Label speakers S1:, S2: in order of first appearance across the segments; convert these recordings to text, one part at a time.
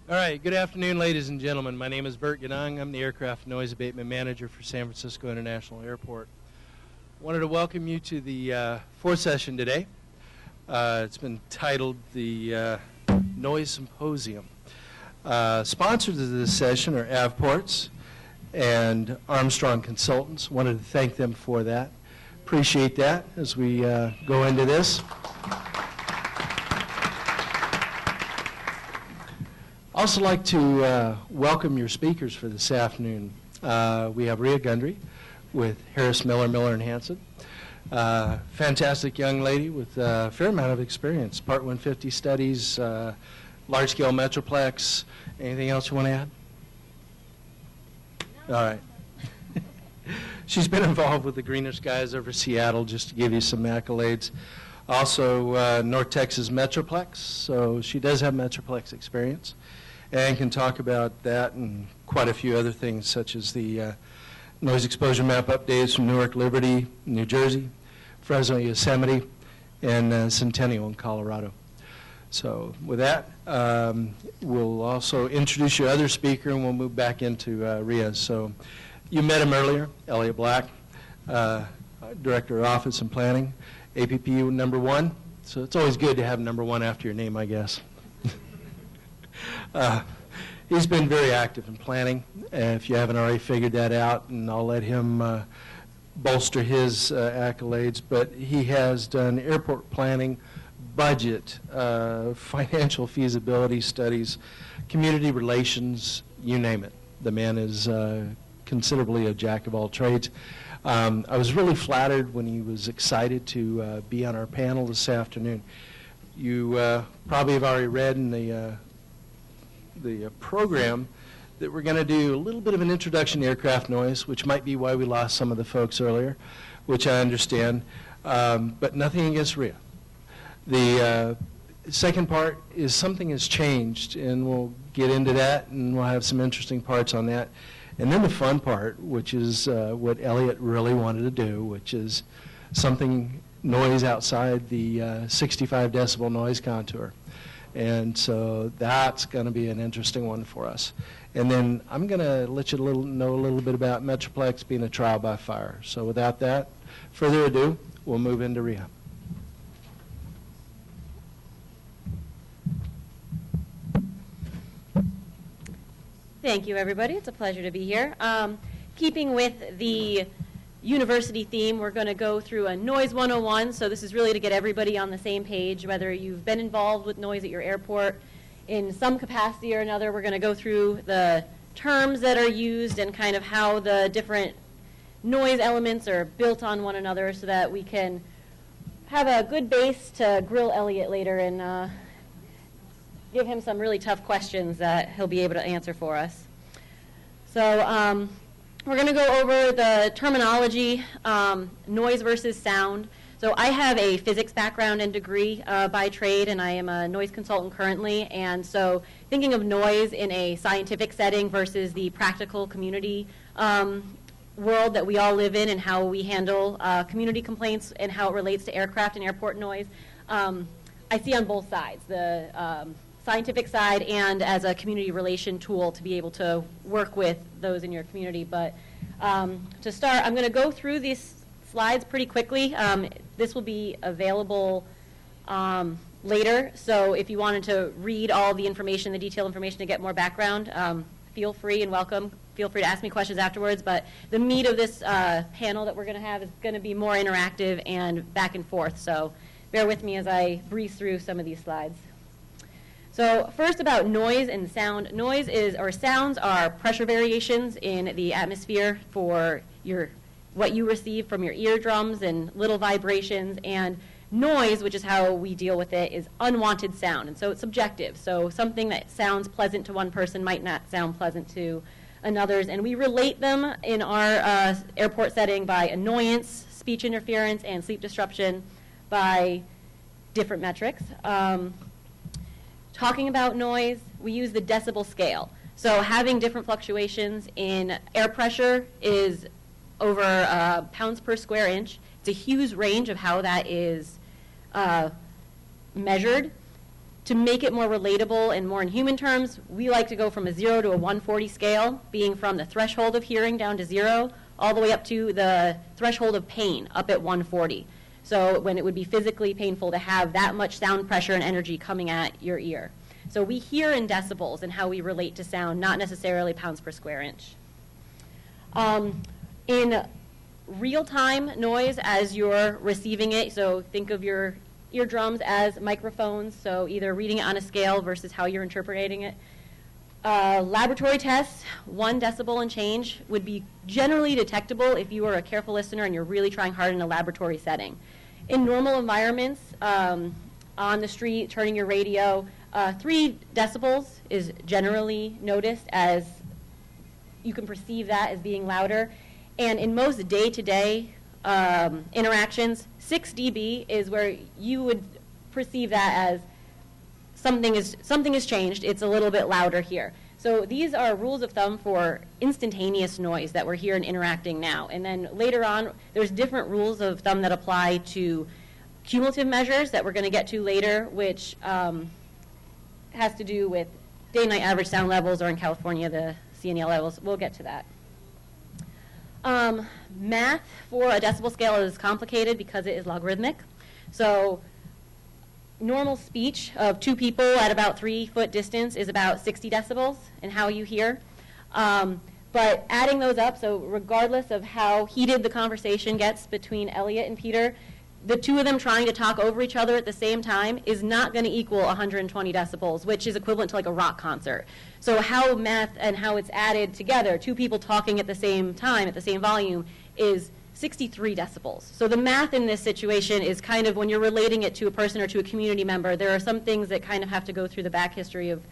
S1: All right, good afternoon, ladies and gentlemen. My name is Bert Ganoung. I'm the Aircraft Noise Abatement Manager for San Francisco International Airport. Wanted to welcome you to the fourth session today. It's been titled the Noise Symposium. Sponsors of this session are Avports and Armstrong Consultants. Wanted to thank them for that. Appreciate that as we go into this. Also like to welcome your speakers for this afternoon. We have Rhea Gundry with Harris Miller & Hanson. Fantastic young lady with a fair amount of experience. Part 150 studies, large-scale Metroplex. Anything else you want to add? No. All right. She's been involved with the Greener Skies over Seattle, just to give you some accolades. Also, North Texas Metroplex, so she does have Metroplex experience and can talk about that and quite a few other things, such as the noise exposure map updates from Newark, Liberty, New Jersey, Fresno, Yosemite, and Centennial in Colorado. So with that, we'll also introduce your other speaker, and we'll move back into Rhea. So you met him earlier, Elliott Black, Director of Office and Planning, APPU #1. So it's always good to have #1 after your name, I guess. He's been very active in planning, if you haven't already figured that out, and I'll let him bolster his accolades, but he has done airport planning, budget, financial feasibility studies, community relations, you name it. The man is considerably a jack of all trades. I was really flattered when he was excited to be on our panel this afternoon. You probably have already read in the program that we're going to do a little bit of an introduction to aircraft noise, which might be why we lost some of the folks earlier, which I understand, but nothing against Rhea. The second part is something has changed, and we'll get into that, and we'll have some interesting parts on that. And then the fun part, which is what Elliott really wanted to do, which is something noise outside the 65 decibel noise contour. And so that's going to be an interesting one for us. And then I'm going to let you know a little bit about Metroplex being a trial by fire. So without that, further ado, we'll move into Rhea.
S2: Thank you, everybody. It's a pleasure to be here. Keeping with the university theme, we're going to go through a Noise 101. So this is really to get everybody on the same page, whether you've been involved with noise at your airport in some capacity or another. We're going to go through the terms that are used and kind of how the different noise elements are built on one another so that we can have a good base to grill Elliott later and give him some really tough questions that he'll be able to answer for us. So we're going to go over the terminology, noise versus sound. So I have a physics background and degree by trade, and I am a noise consultant currently. And so thinking of noise in a scientific setting versus the practical community world that we all live in and how we handle community complaints and how it relates to aircraft and airport noise, I see on both sides, the scientific side and as a community relation tool to be able to work with those in your community. But to start, I'm going to go through these slides pretty quickly. This will be available later, so if you wanted to read all the information, the detailed information to get more background, feel free and welcome. Feel free to ask me questions afterwards, but the meat of this panel that we're going to have is going to be more interactive and back and forth, so bear with me as I breeze through some of these slides. So first about noise and sound. Noise sounds are pressure variations in the atmosphere for what you receive from your eardrums and little vibrations, and noise, which is how we deal with it, is unwanted sound, and so it's subjective. So something that sounds pleasant to one person might not sound pleasant to another's, and we relate them in our airport setting by annoyance, speech interference, and sleep disruption by different metrics. Talking about noise, we use the decibel scale. So having different fluctuations in air pressure is over pounds per square inch. It's a huge range of how that is measured. To make it more relatable and more in human terms, we like to go from a 0 to a 140 scale, being from the threshold of hearing down to 0, all the way up to the threshold of pain, up at 140. So when it would be physically painful to have that much sound pressure and energy coming at your ear. So we hear in decibels and how we relate to sound, not necessarily pounds per square inch. In real-time noise as you're receiving it, so think of your eardrums as microphones, so either reading it on a scale versus how you're interpreting it. Laboratory tests, 1 decibel and change would be generally detectable if you are a careful listener and you're really trying hard in a laboratory setting. In normal environments, on the street, turning your radio, 3 decibels is generally noticed as you can perceive that as being louder. And in most day-to-day interactions, 6 dB is where you would perceive that as something is changed. It's a little bit louder here. So these are rules of thumb for instantaneous noise that we're here and interacting now. And then later on, there's different rules of thumb that apply to cumulative measures that we're going to get to later, which has to do with day-night average sound levels, or in California, the CNEL levels. We'll get to that. Math for a decibel scale is complicated because it is logarithmic. So normal speech of 2 people at about 3-foot distance is about 60 decibels in how you hear. But adding those up, so regardless of how heated the conversation gets between Elliott and Peter, the 2 of them trying to talk over each other at the same time is not going to equal 120 decibels, which is equivalent to like a rock concert. So how math and how it's added together, 2 people talking at the same time, at the same volume, is 63 decibels. So the math in this situation is kind of, when you're relating it to a person or to a community member, there are some things that kind of have to go through the back history of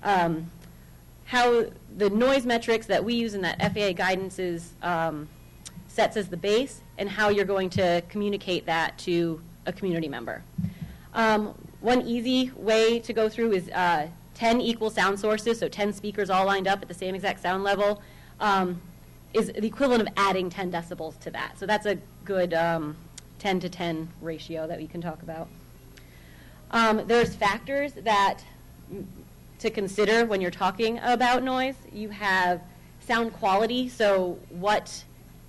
S2: how the noise metrics that we use in that FAA guidance is sets as the base, and how you're going to communicate that to a community member. One easy way to go through is 10 equal sound sources, so 10 speakers all lined up at the same exact sound level, is the equivalent of adding 10 decibels to that. So that's a good 10 to 10 ratio that we can talk about. There's factors that to consider when you're talking about noise. You have sound quality, so what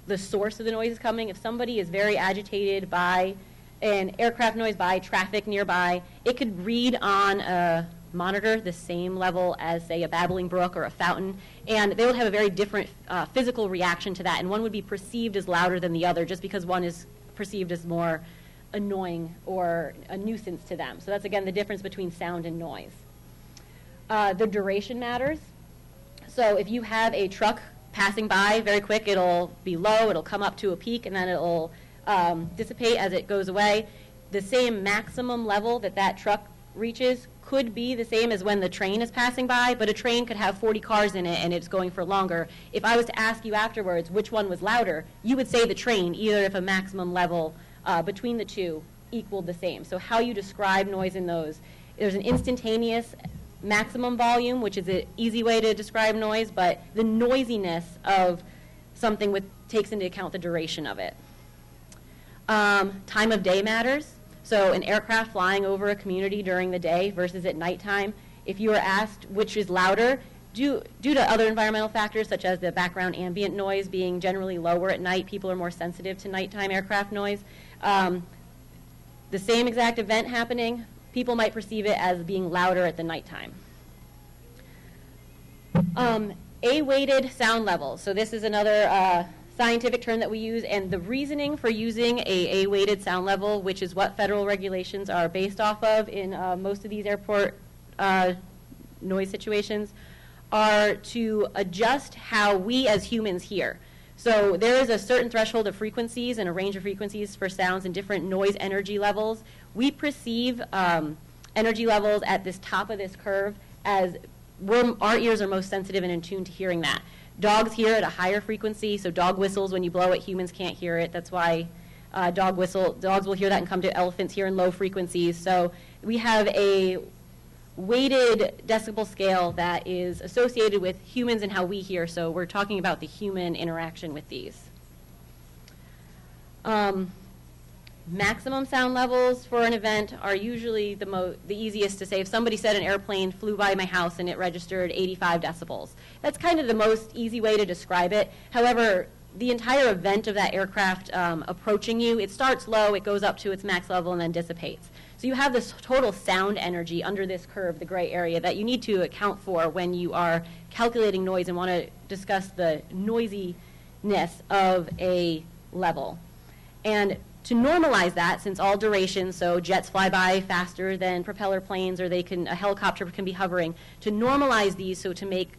S2: the source of the noise is coming. If somebody is very agitated by an aircraft noise, by traffic nearby, it could read on a monitor the same level as, say, a babbling brook or a fountain, and they would have a very different physical reaction to that, and one would be perceived as louder than the other just because one is perceived as more annoying or a nuisance to them. So that's, again, the difference between sound and noise. The duration matters. So if you have a truck passing by very quick, it'll be low, it'll come up to a peak, and then it'll dissipate as it goes away. The same maximum level that that truck reaches could be the same as when the train is passing by, but a train could have 40 cars in it and it's going for longer. If I was to ask you afterwards which one was louder, you would say the train, either if a maximum level between the two equaled the same. So how you describe noise in those, there's an instantaneous maximum volume, which is an easy way to describe noise, but the noisiness of something takes into account the duration of it. Time of day matters. So an aircraft flying over a community during the day versus at nighttime, if you were asked which is louder, due to other environmental factors such as the background ambient noise being generally lower at night, people are more sensitive to nighttime aircraft noise. The same exact event happening, people might perceive it as being louder at the nighttime. A-weighted sound levels. So this is another scientific term that we use, and the reasoning for using a weighted sound level, which is what federal regulations are based off of in most of these airport noise situations, are to adjust how we as humans hear. So there is a certain threshold of frequencies and a range of frequencies for sounds and different noise energy levels. We perceive energy levels at this top of this curve as our ears are most sensitive and in tune to hearing that. Dogs hear at a higher frequency, so dog whistles when you blow it, humans can't hear it. That's why dogs will hear that and come to elephants here in low frequencies. So we have a weighted decibel scale that is associated with humans and how we hear, so we're talking about the human interaction with these. Maximum sound levels for an event are usually the easiest to say. If somebody said an airplane flew by my house and it registered 85 decibels, that's kind of the most easy way to describe it. However, the entire event of that aircraft approaching you, it starts low, it goes up to its max level, and then dissipates. So you have this total sound energy under this curve, the gray area, that you need to account for when you are calculating noise and want to discuss the noisiness of a level. And to normalize that, since all durations, so jets fly by faster than propeller planes, or a helicopter can be hovering, to normalize these, so to make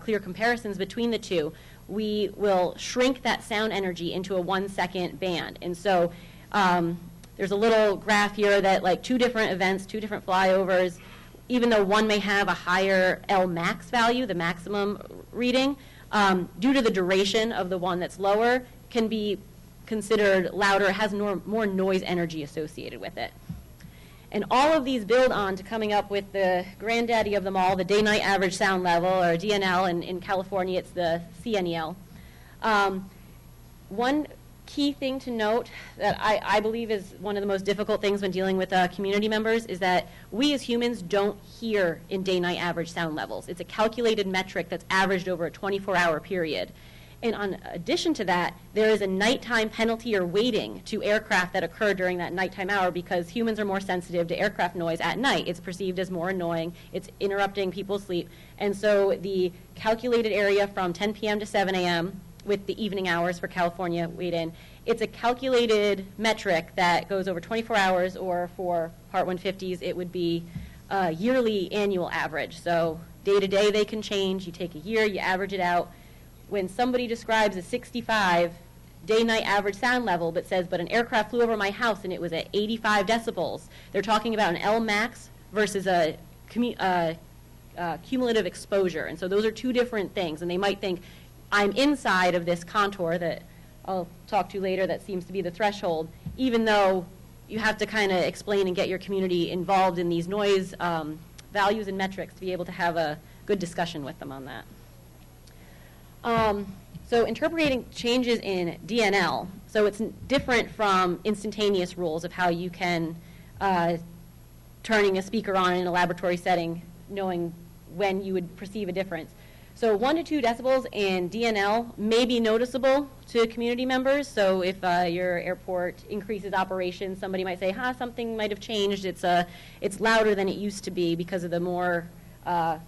S2: clear comparisons between the two, we will shrink that sound energy into a 1 second band. And so there's a little graph here that like two different events, two different flyovers, even though one may have a higher L max value, the maximum reading, due to the duration of the one that's lower, can be considered louder, has more noise energy associated with it. And all of these build on to coming up with the granddaddy of them all, the day-night average sound level, or DNL, and in California it's the CNEL. One key thing to note that I believe is one of the most difficult things when dealing with community members is that we as humans don't hear in day-night average sound levels. It's a calculated metric that's averaged over a 24-hour period. And in addition to that, there is a nighttime penalty or weighting to aircraft that occur during that nighttime hour because humans are more sensitive to aircraft noise at night. It's perceived as more annoying. It's interrupting people's sleep. And so the calculated area from 10 p.m. to 7 a.m. with the evening hours for California weighed in, it's a calculated metric that goes over 24 hours, or for Part 150s, it would be a yearly annual average. So day to day they can change. You take a year, you average it out. When somebody describes a 65 day-night average sound level but says, but an aircraft flew over my house and it was at 85 decibels, they're talking about an L max versus a cumulative exposure. And so those are two different things. And they might think, I'm inside of this contour that I'll talk to later that seems to be the threshold, even though you have to kind of explain and get your community involved in these noise values and metrics to be able to have a good discussion with them on that. So interpreting changes in DNL, so it's different from instantaneous rules of how you can turning a speaker on in a laboratory setting, knowing when you would perceive a difference. So 1 to 2 decibels in DNL may be noticeable to community members. So if your airport increases operations, somebody might say, something might have changed. It's louder than it used to be because of the more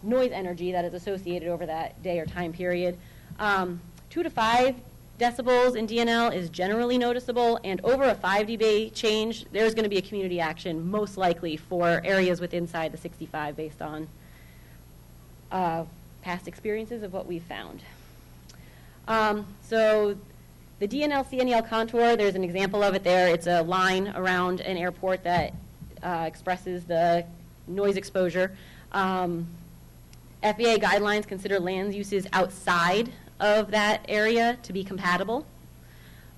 S2: noise energy that is associated over that day or time period. 2 to 5 decibels in DNL is generally noticeable, and over a 5 dB change, there's going to be a community action, most likely for areas with inside the 65 based on past experiences of what we've found. So the DNL-CNEL contour, there's an example of it there. It's a line around an airport that expresses the noise exposure. FAA guidelines consider land uses outside of that area to be compatible.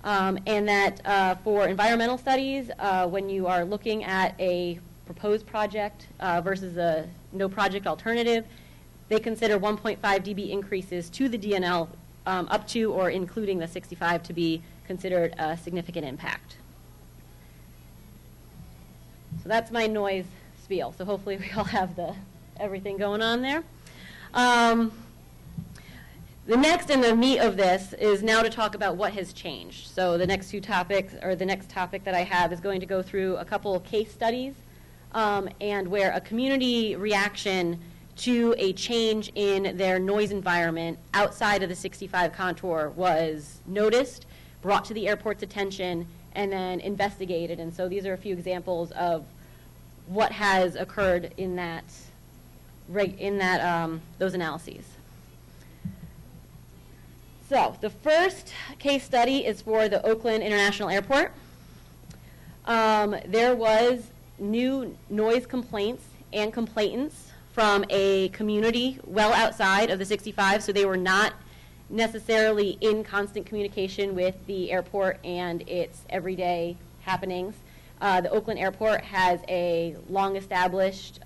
S2: And that for environmental studies, when you are looking at a proposed project versus a no project alternative, they consider 1.5 dB increases to the DNL up to or including the 65 to be considered a significant impact. So that's my noise spiel. So hopefully we all have everything going on there. The next and the meat of this is now to talk about what has changed. So the next two topics, or the next topic that I have, is going to go through a couple of case studies and where a community reaction to a change in their noise environment outside of the 65 contour was noticed, brought to the airport's attention, and then investigated. And so these are a few examples of what has occurred in those analyses. So the first case study is for the Oakland International Airport. There was new noise complaints and complainants from a community well outside of the 65, so they were not necessarily in constant communication with the airport and its everyday happenings. The Oakland Airport has a long-established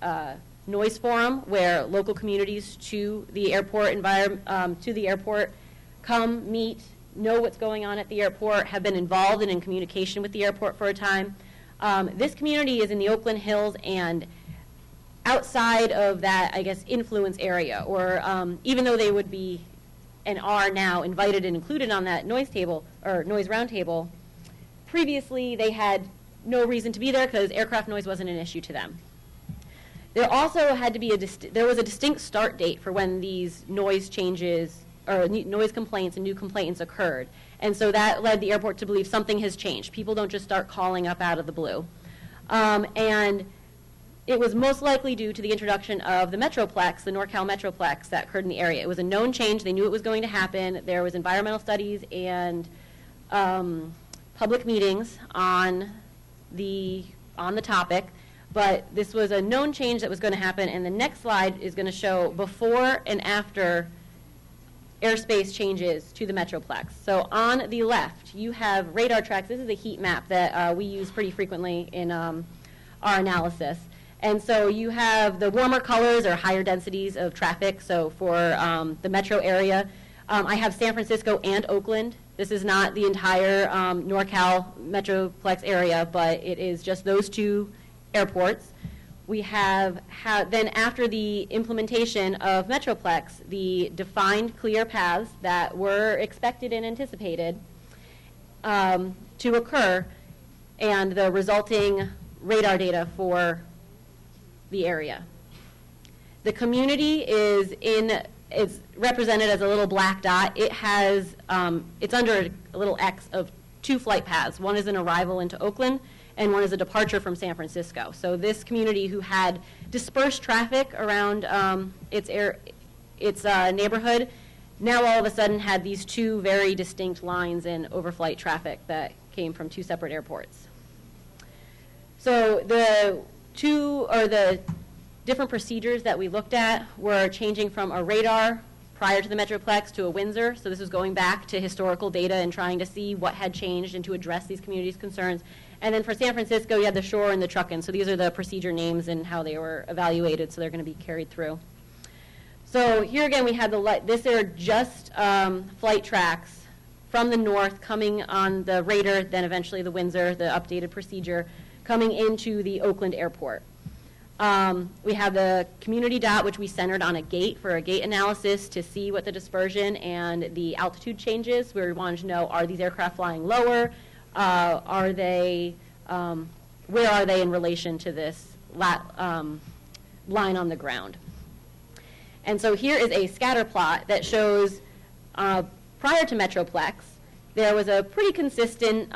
S2: noise forum where local communities to the airport come, meet, know what's going on at the airport, have been involved and in communication with the airport for a time. This community is in the Oakland Hills and outside of that, I guess, influence area, or even though they would be and are now invited and included on that noise table or noise roundtable, previously they had no reason to be there because aircraft noise wasn't an issue to them. There also had to be there was a distinct start date for when these noise changes or noise complaints and new complaints occurred. And so that led the airport to believe something has changed. People don't just start calling up out of the blue. And it was most likely due to the introduction of the Metroplex, the NorCal Metroplex that occurred in the area. It was a known change. They knew it was going to happen. There was environmental studies and public meetings on the topic. But this was a known change that was going to happen, and the next slide is going to show before and after airspace changes to the Metroplex. So on the left, you have radar tracks. This is a heat map that we use pretty frequently in our analysis. And so you have the warmer colors or higher densities of traffic. So for the metro area, I have San Francisco and Oakland. This is not the entire NorCal Metroplex area, but it is just those two airports. We have then after the implementation of Metroplex, the defined clear paths that were expected and anticipated to occur, and the resulting radar data for the area. The community is represented as a little black dot. It has it's under a little X of two flight paths. One is an arrival into Oakland, and one is a departure from San Francisco. So this community, who had dispersed traffic around its neighborhood, now all of a sudden had these two very distinct lines in overflight traffic that came from two separate airports. So the different procedures that we looked at were changing from a radar prior to the Metroplex to a Windsor. So this was going back to historical data and trying to see what had changed and to address these communities' concerns. And then for San Francisco, you had the Shore and the Truckin. So these are the procedure names and how they were evaluated, so they're going to be carried through. So here again, we had this are just flight tracks from the north coming on the Raider, then eventually the Windsor, the updated procedure, coming into the Oakland airport. We have the community dot, which we centered on a gate for a gate analysis to see what the dispersion and the altitude changes. We wanted to know, are these aircraft flying lower? Are they, where are they in relation to this line on the ground? And so here is a scatter plot that shows prior to Metroplex, there was a pretty consistent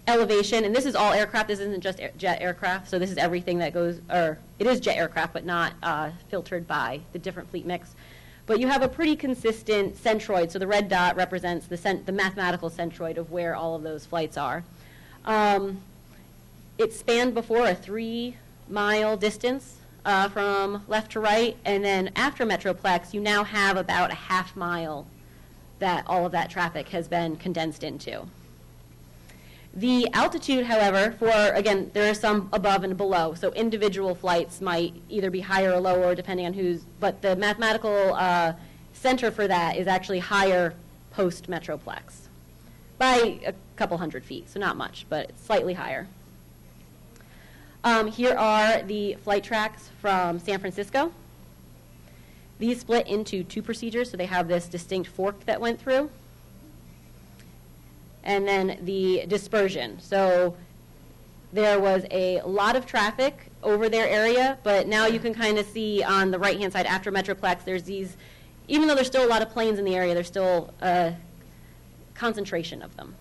S2: elevation, and this is all aircraft. This isn't just jet aircraft, so this is everything that goes, or it is jet aircraft, but not filtered by the different fleet mix. But you have a pretty consistent centroid, so the red dot represents the mathematical centroid of where all of those flights are. It spanned before a 3-mile distance from left to right, and then after Metroplex, you now have about a half-mile that all of that traffic has been condensed into. The altitude, however, again, there are some above and below, so individual flights might either be higher or lower depending on but the mathematical center for that is actually higher post-Metroplex by a couple hundred feet, so not much, but it's slightly higher. Here are the flight tracks from San Francisco. These split into two procedures, so they have this distinct fork that went through. And then the dispersion. So there was a lot of traffic over their area, but now you can kind of see on the right-hand side after Metroplex, there's these, even though there's still a lot of planes in the area, there's still a concentration of them.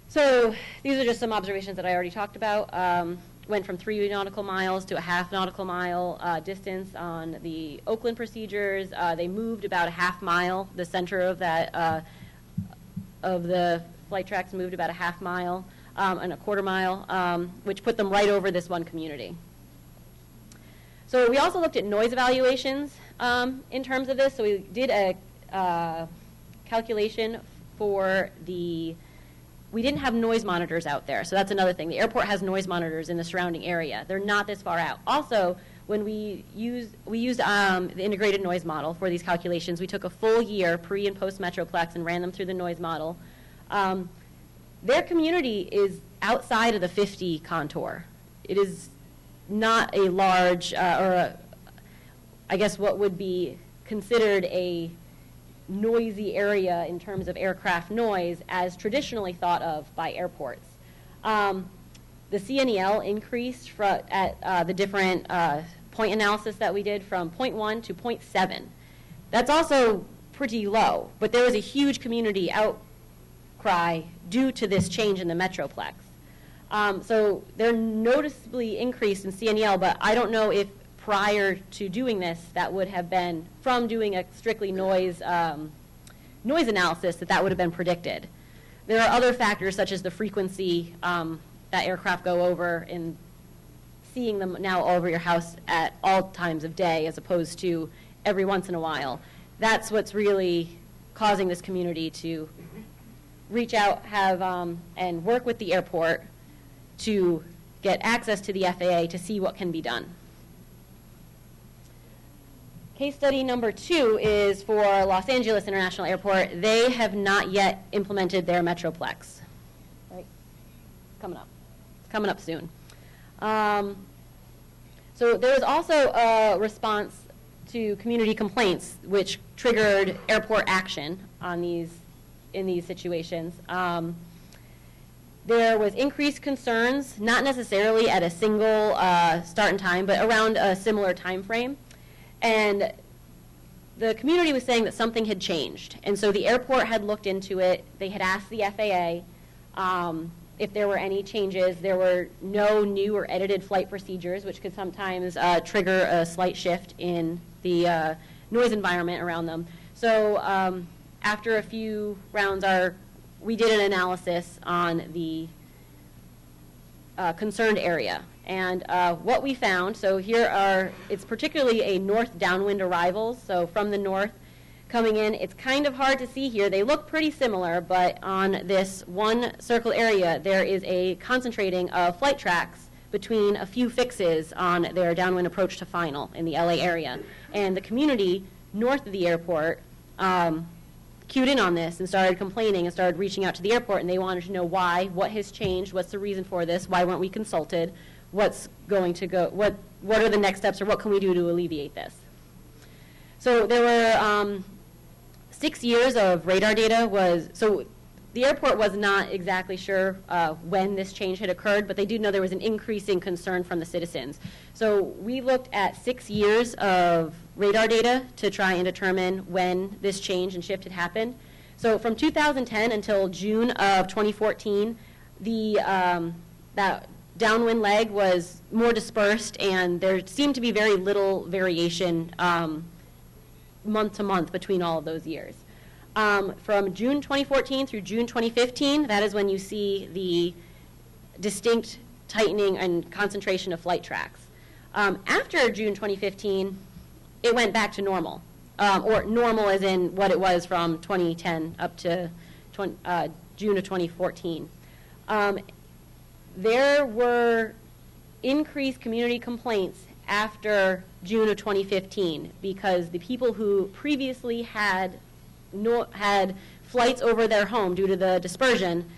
S2: So these are just some observations that I already talked about. Went from 3 nautical miles to a half nautical mile distance on the Oakland procedures. They moved about a half mile. The center of that of the flight tracks moved about a half mile and a quarter mile, which put them right over this one community. So we also looked at noise evaluations in terms of this. So we did a calculation for the we didn't have noise monitors out there, so that's another thing. The airport has noise monitors in the surrounding area. They're not this far out. Also, when we used the integrated noise model for these calculations, we took a full year, pre and post Metroplex, and ran them through the noise model. Their community is outside of the 50 contour. It is not a large, I guess what would be considered a noisy area in terms of aircraft noise as traditionally thought of by airports. The CNEL increased at the different point analysis that we did from 0.1 to 0.7. That's also pretty low, but there was a huge community outcry due to this change in the Metroplex. So they're noticeably increased in CNEL, but I don't know if prior to doing this, that would have been, from doing a strictly noise analysis, that would have been predicted. There are other factors such as the frequency that aircraft go over and seeing them now over your house at all times of day as opposed to every once in a while. That's what's really causing this community to reach out, and work with the airport to get access to the FAA to see what can be done. Case study number 2 is for Los Angeles International Airport. They have not yet implemented their Metroplex. Right? Coming up. It's coming up soon. So there was also a response to community complaints, which triggered airport action on in these situations. There was increased concerns, not necessarily at a single start and time, but around a similar time frame. And the community was saying that something had changed. And so the airport had looked into it. They had asked the FAA if there were any changes. There were no new or edited flight procedures, which could sometimes trigger a slight shift in the noise environment around them. So after a few rounds, we did an analysis on the concerned area. And what we found, so it's particularly a north downwind arrivals, so from the north coming in. It's kind of hard to see here. They look pretty similar, but on this one circle area, there is a concentrating of flight tracks between a few fixes on their downwind approach to final in the LA area. And the community north of the airport cued in on this and started complaining and started reaching out to the airport, and they wanted to know why, what has changed, what's the reason for this, why weren't we consulted, what's going to go, what are the next steps, or what can we do to alleviate this. So there were 6 years of radar data so the airport was not exactly sure when this change had occurred, but they do know there was an increasing concern from the citizens. So we looked at 6 years of radar data to try and determine when this change and shift had happened. So from 2010 until June of 2014, that downwind leg was more dispersed, and there seemed to be very little variation month to month between all of those years. From June 2014 through June 2015, that is when you see the distinct tightening and concentration of flight tracks. After June 2015, it went back to normal, or normal as in what it was from 2010 up to June of 2014. There were increased community complaints after June of 2015 because the people who previously had flights over their home due to the dispersion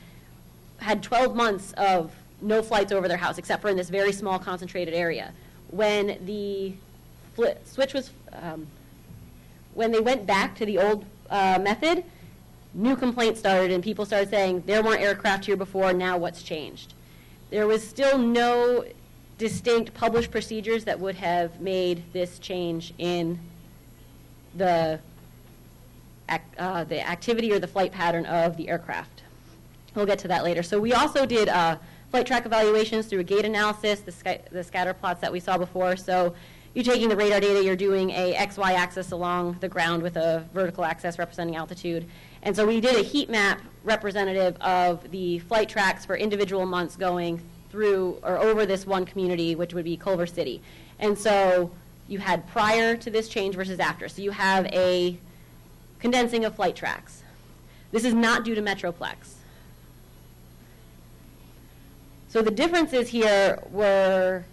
S2: had 12 months of no flights over their house except for in this very small concentrated area. When the switch was, when they went back to the old method, new complaints started and people started saying there weren't aircraft here before, now what's changed? There was still no distinct published procedures that would have made this change in the activity or the flight pattern of the aircraft. We'll get to that later. So we also did flight track evaluations through a gate analysis, the scatter plots that we saw before. So you're taking the radar data, you're doing a XY axis along the ground with a vertical axis representing altitude. And so we did a heat map representative of the flight tracks for individual months going through or over this one community, which would be Culver City. And so you had prior to this change versus after. So you have a condensing of flight tracks. This is not due to Metroplex. So the differences here were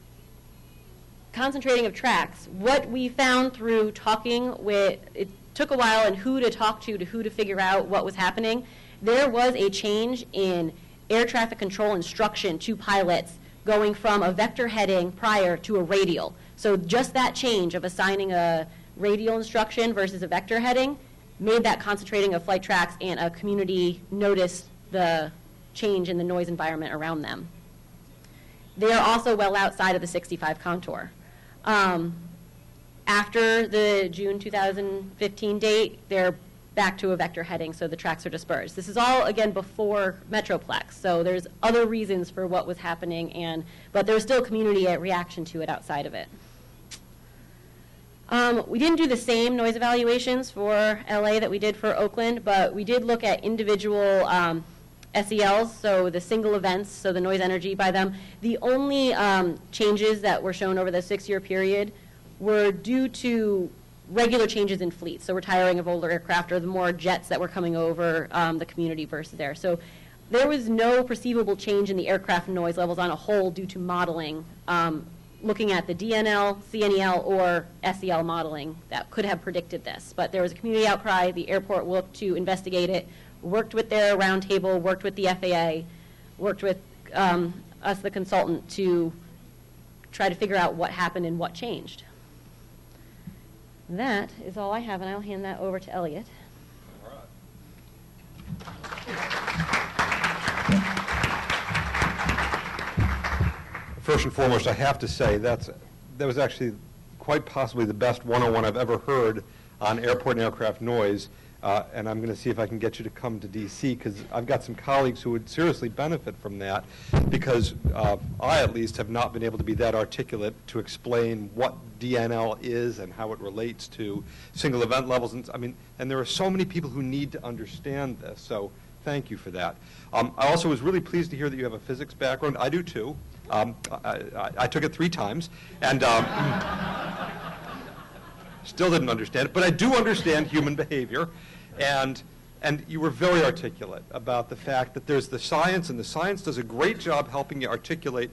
S2: concentrating of tracks. What we found through talking with, it took a while, and who to talk to who to figure out what was happening. There was a change in air traffic control instruction to pilots going from a vector heading prior to a radial. So just that change of assigning a radial instruction versus a vector heading made that concentrating of flight tracks, and a community noticed the change in the noise environment around them. They are also well outside of the 65 contour. After the June 2015 date, they're back to a vector heading, so the tracks are dispersed. This is all, again, before Metroplex, so there's other reasons for what was happening, but there's still community reaction to it outside of it. We didn't do the same noise evaluations for LA that we did for Oakland, but we did look at individual SELs, so the single events, so the noise energy by them. The only changes that were shown over the 6-year period were due to regular changes in fleet, so retiring of older aircraft or the more jets that were coming over the community versus there. So there was no perceivable change in the aircraft noise levels on a whole due to modeling, looking at the DNL, CNEL, or SEL modeling that could have predicted this. But there was a community outcry. The airport looked to investigate it, worked with their roundtable, worked with the FAA, worked with us, the consultant, to try to figure out what happened and what changed. That is all I have, and I'll hand that over to Elliott.
S3: All right. First and foremost, I have to say that was actually quite possibly the best 101 I've ever heard on airport and aircraft noise. And I'm going to see if I can get you to come to DC, because I've got some colleagues who would seriously benefit from that, because I at least have not been able to be that articulate to explain what DNL is and how it relates to single event levels. And there are so many people who need to understand this, so thank you for that. I also was really pleased to hear that you have a physics background. I do too. I took it 3 times, and still didn't understand it, but I do understand human behavior. And you were very articulate about the fact that there's the science, and the science does a great job helping you articulate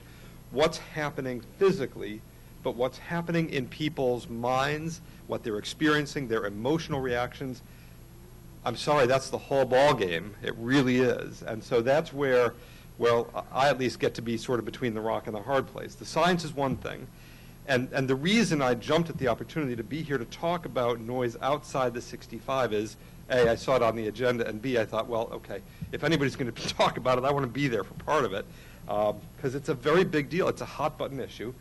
S3: what's happening physically, but what's happening in people's minds, what they're experiencing, their emotional reactions. I'm sorry, that's the whole ball game. It really is. And so that's where, well, I at least get to be sort of between the rock and the hard place. The science is one thing. And the reason I jumped at the opportunity to be here to talk about noise outside the 65 is, A, I saw it on the agenda, and B, I thought, well, okay, if anybody's going to talk about it, I want to be there for part of it, because it's a very big deal. It's a hot-button issue,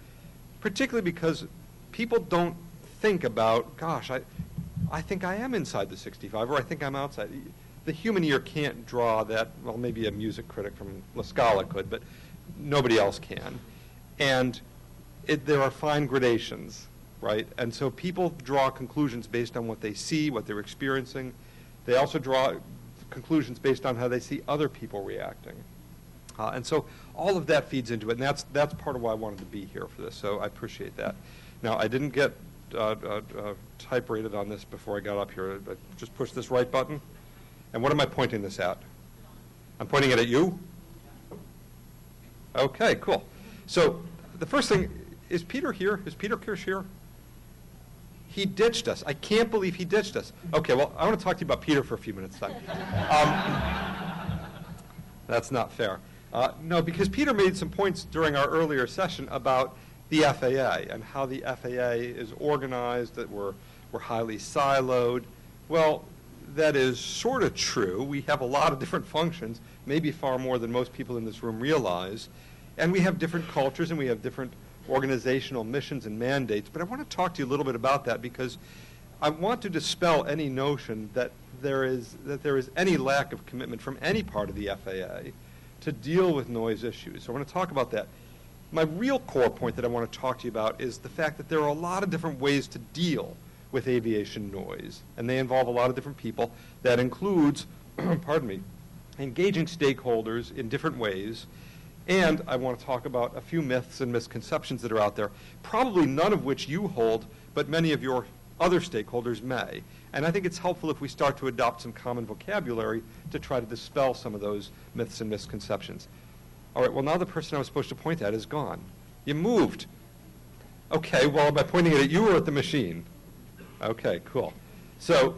S3: particularly because people don't think about, gosh, I think I am inside the 65, or I think I'm outside. The human ear can't draw that. Well, maybe a music critic from La Scala could, but nobody else can. And there are fine gradations, right? And so people draw conclusions based on what they see, what they're experiencing. They also draw conclusions based on how they see other people reacting. And so all of that feeds into it, and that's part of why I wanted to be here for this, so I appreciate that. Now, I didn't get type rated on this before I got up here. I just push this right button. And what am I pointing this at? I'm pointing it at you? Okay, cool. So the first thing, is Peter here? Is Peter Kirsch here? He ditched us. I can't believe he ditched us. Okay, well, I want to talk to you about Peter for a few minutes then. That's not fair. No, because Peter made some points during our earlier session about the FAA and how the FAA is organized, that we're highly siloed. Well, that is sort of true. We have a lot of different functions, maybe far more than most people in this room realize. And we have different cultures, and we have different organizational missions and mandates. But I want to talk to you a little bit about that, because I want to dispel any notion that there is any lack of commitment from any part of the FAA to deal with noise issues. So I want to talk about that. My real core point that I want to talk to you about is the fact that there are a lot of different ways to deal with aviation noise, and they involve a lot of different people. That includes, pardon me, engaging stakeholders in different ways. And I want to talk about a few myths and misconceptions that are out there, probably none of which you hold, but many of your other stakeholders may. And I think it's helpful if we start to adopt some common vocabulary to try to dispel some of those myths and misconceptions. All right, well, now the person I was supposed to point at is gone. You moved. Okay, well, am I pointing it at you or at the machine? Okay, cool. So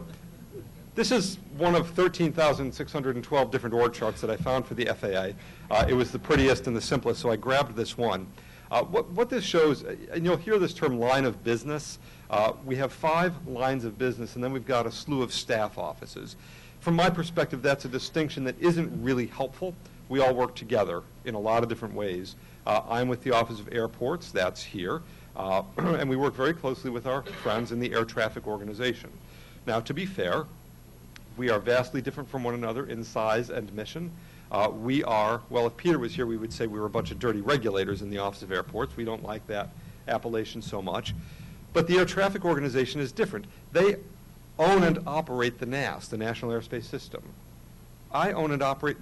S3: this is one of 13,612 different org charts that I found for the FAA. It was the prettiest and the simplest, so I grabbed this one. What this shows, and you'll hear this term line of business. We have 5 lines of business, and then we've got a slew of staff offices. From my perspective, that's a distinction that isn't really helpful. We all work together in a lot of different ways. I'm with the Office of Airports, that's here, and we work very closely with our friends in the Air Traffic Organization. Now, to be fair, we are vastly different from one another in size and mission. We are, well, if Peter was here, we would say we were a bunch of dirty regulators in the Office of Airports. We don't like that appellation so much. But the Air Traffic Organization is different. They own and operate the NAS, the National Airspace System. I own and operate,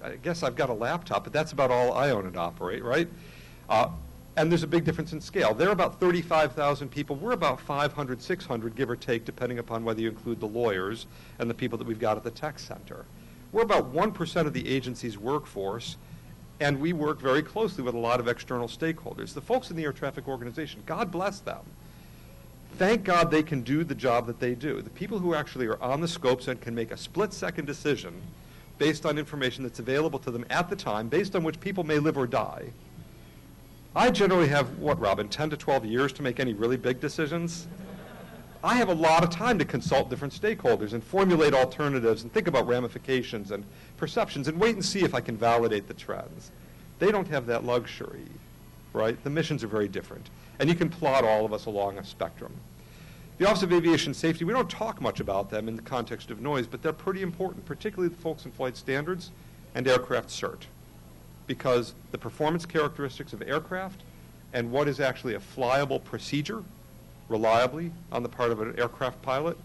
S3: I guess I've got a laptop, but that's about all I own and operate, right? And there's a big difference in scale. They're about 35,000 people. We're about 500, 600, give or take, depending upon whether you include the lawyers and the people that we've got at the tech center. We're about 1% of the agency's workforce, and we work very closely with a lot of external stakeholders. The folks in the Air Traffic Organization, God bless them. Thank God they can do the job that they do. The people who actually are on the scopes and can make a split-second decision based on information that's available to them at the time, based on which people may live or die. I generally have, what, Robin, 10 to 12 years to make any really big decisions? I have a lot of time to consult different stakeholders and formulate alternatives and think about ramifications and perceptions and wait and see if I can validate the trends. They don't have that luxury, right? The missions are very different. And you can plot all of us along a spectrum. The Office of Aviation Safety, we don't talk much about them in the context of noise, but they're pretty important, particularly the folks in flight standards and aircraft cert, because the performance characteristics of aircraft and what is actually a flyable procedure reliably on the part of an aircraft pilot,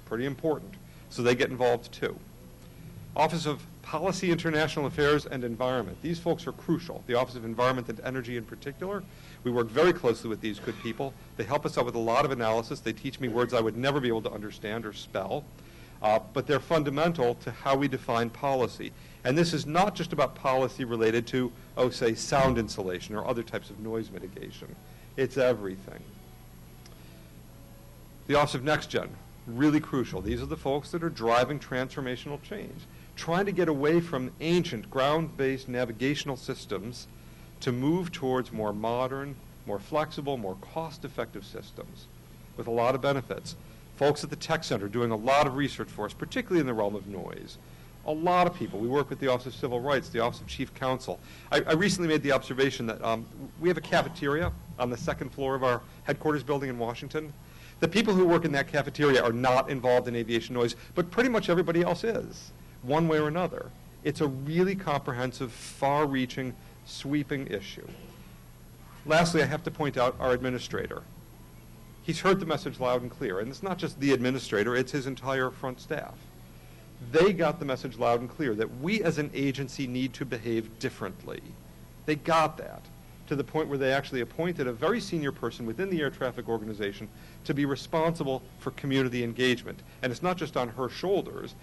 S3: pretty important. So they get involved too. Office of Policy, International Affairs, and Environment. These folks are crucial. The Office of Environment and Energy in particular. We work very closely with these good people. They help us out with a lot of analysis. They teach me words I would never be able to understand or spell. But they're fundamental to how we define policy. And this is not just about policy related to, oh, say, sound insulation or other types of noise mitigation. It's everything. The Office of NextGen, really crucial. These are the folks that are driving transformational change, trying to get away from ancient ground-based navigational systems to move towards more modern, more flexible, more cost-effective systems with a lot of benefits. Folks at the Tech Center doing a lot of research for us, particularly in the realm of noise. A lot of people. We work with the Office of Civil Rights, the Office of Chief Counsel. I recently made the observation that we have a cafeteria on the 2nd floor of our headquarters building in Washington. The people who work in that cafeteria are not involved in aviation noise, but pretty much everybody else is, one way or another. It's a really comprehensive, far-reaching, sweeping issue. Lastly, I have to point out our administrator. He's heard the message loud and clear, and it's not just the administrator, it's his entire front staff. They got the message loud and clear that we as an agency need to behave differently. They got that to the point where they actually appointed a very senior person within the Air Traffic Organization to be responsible for community engagement. And it's not just on her shoulders,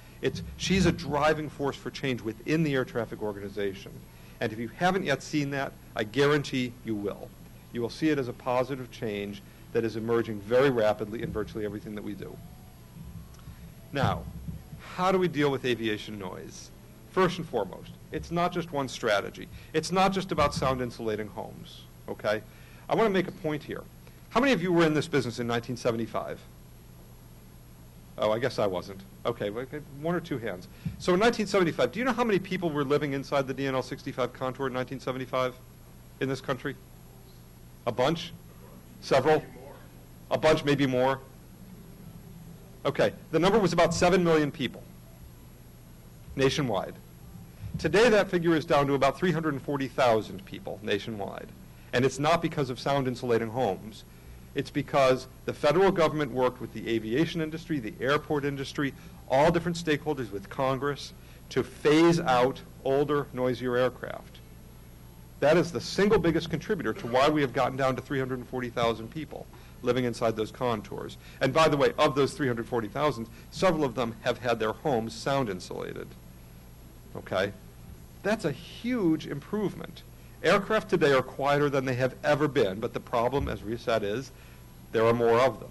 S3: she's a driving force for change within the Air Traffic Organization. And if you haven't yet seen that, I guarantee you will. You will see it as a positive change that is emerging very rapidly in virtually everything that we do. Now, how do we deal with aviation noise? First and foremost, it's not just one strategy. It's not just about sound insulating homes, okay? I want to make a point here. How many of you were in this business in 1975? Oh, I guess I wasn't. Okay, 1 or 2 hands. So in 1975, do you know how many people were living inside the DNL 65 contour in 1975 in this country? A bunch? Several? A bunch, maybe more? Okay, the number was about 7 million people nationwide. Today that figure is down to about 340,000 people nationwide. And it's not because of sound insulating homes. It's because the federal government worked with the aviation industry, the airport industry, all different stakeholders with Congress to phase out older, noisier aircraft. That is the single biggest contributor to why we have gotten down to 340,000 people living inside those contours. And by the way, of those 340,000, several of them have had their homes sound insulated. Okay? That's a huge improvement. Aircraft today are quieter than they have ever been, but the problem, as Rhea said, is there are more of them.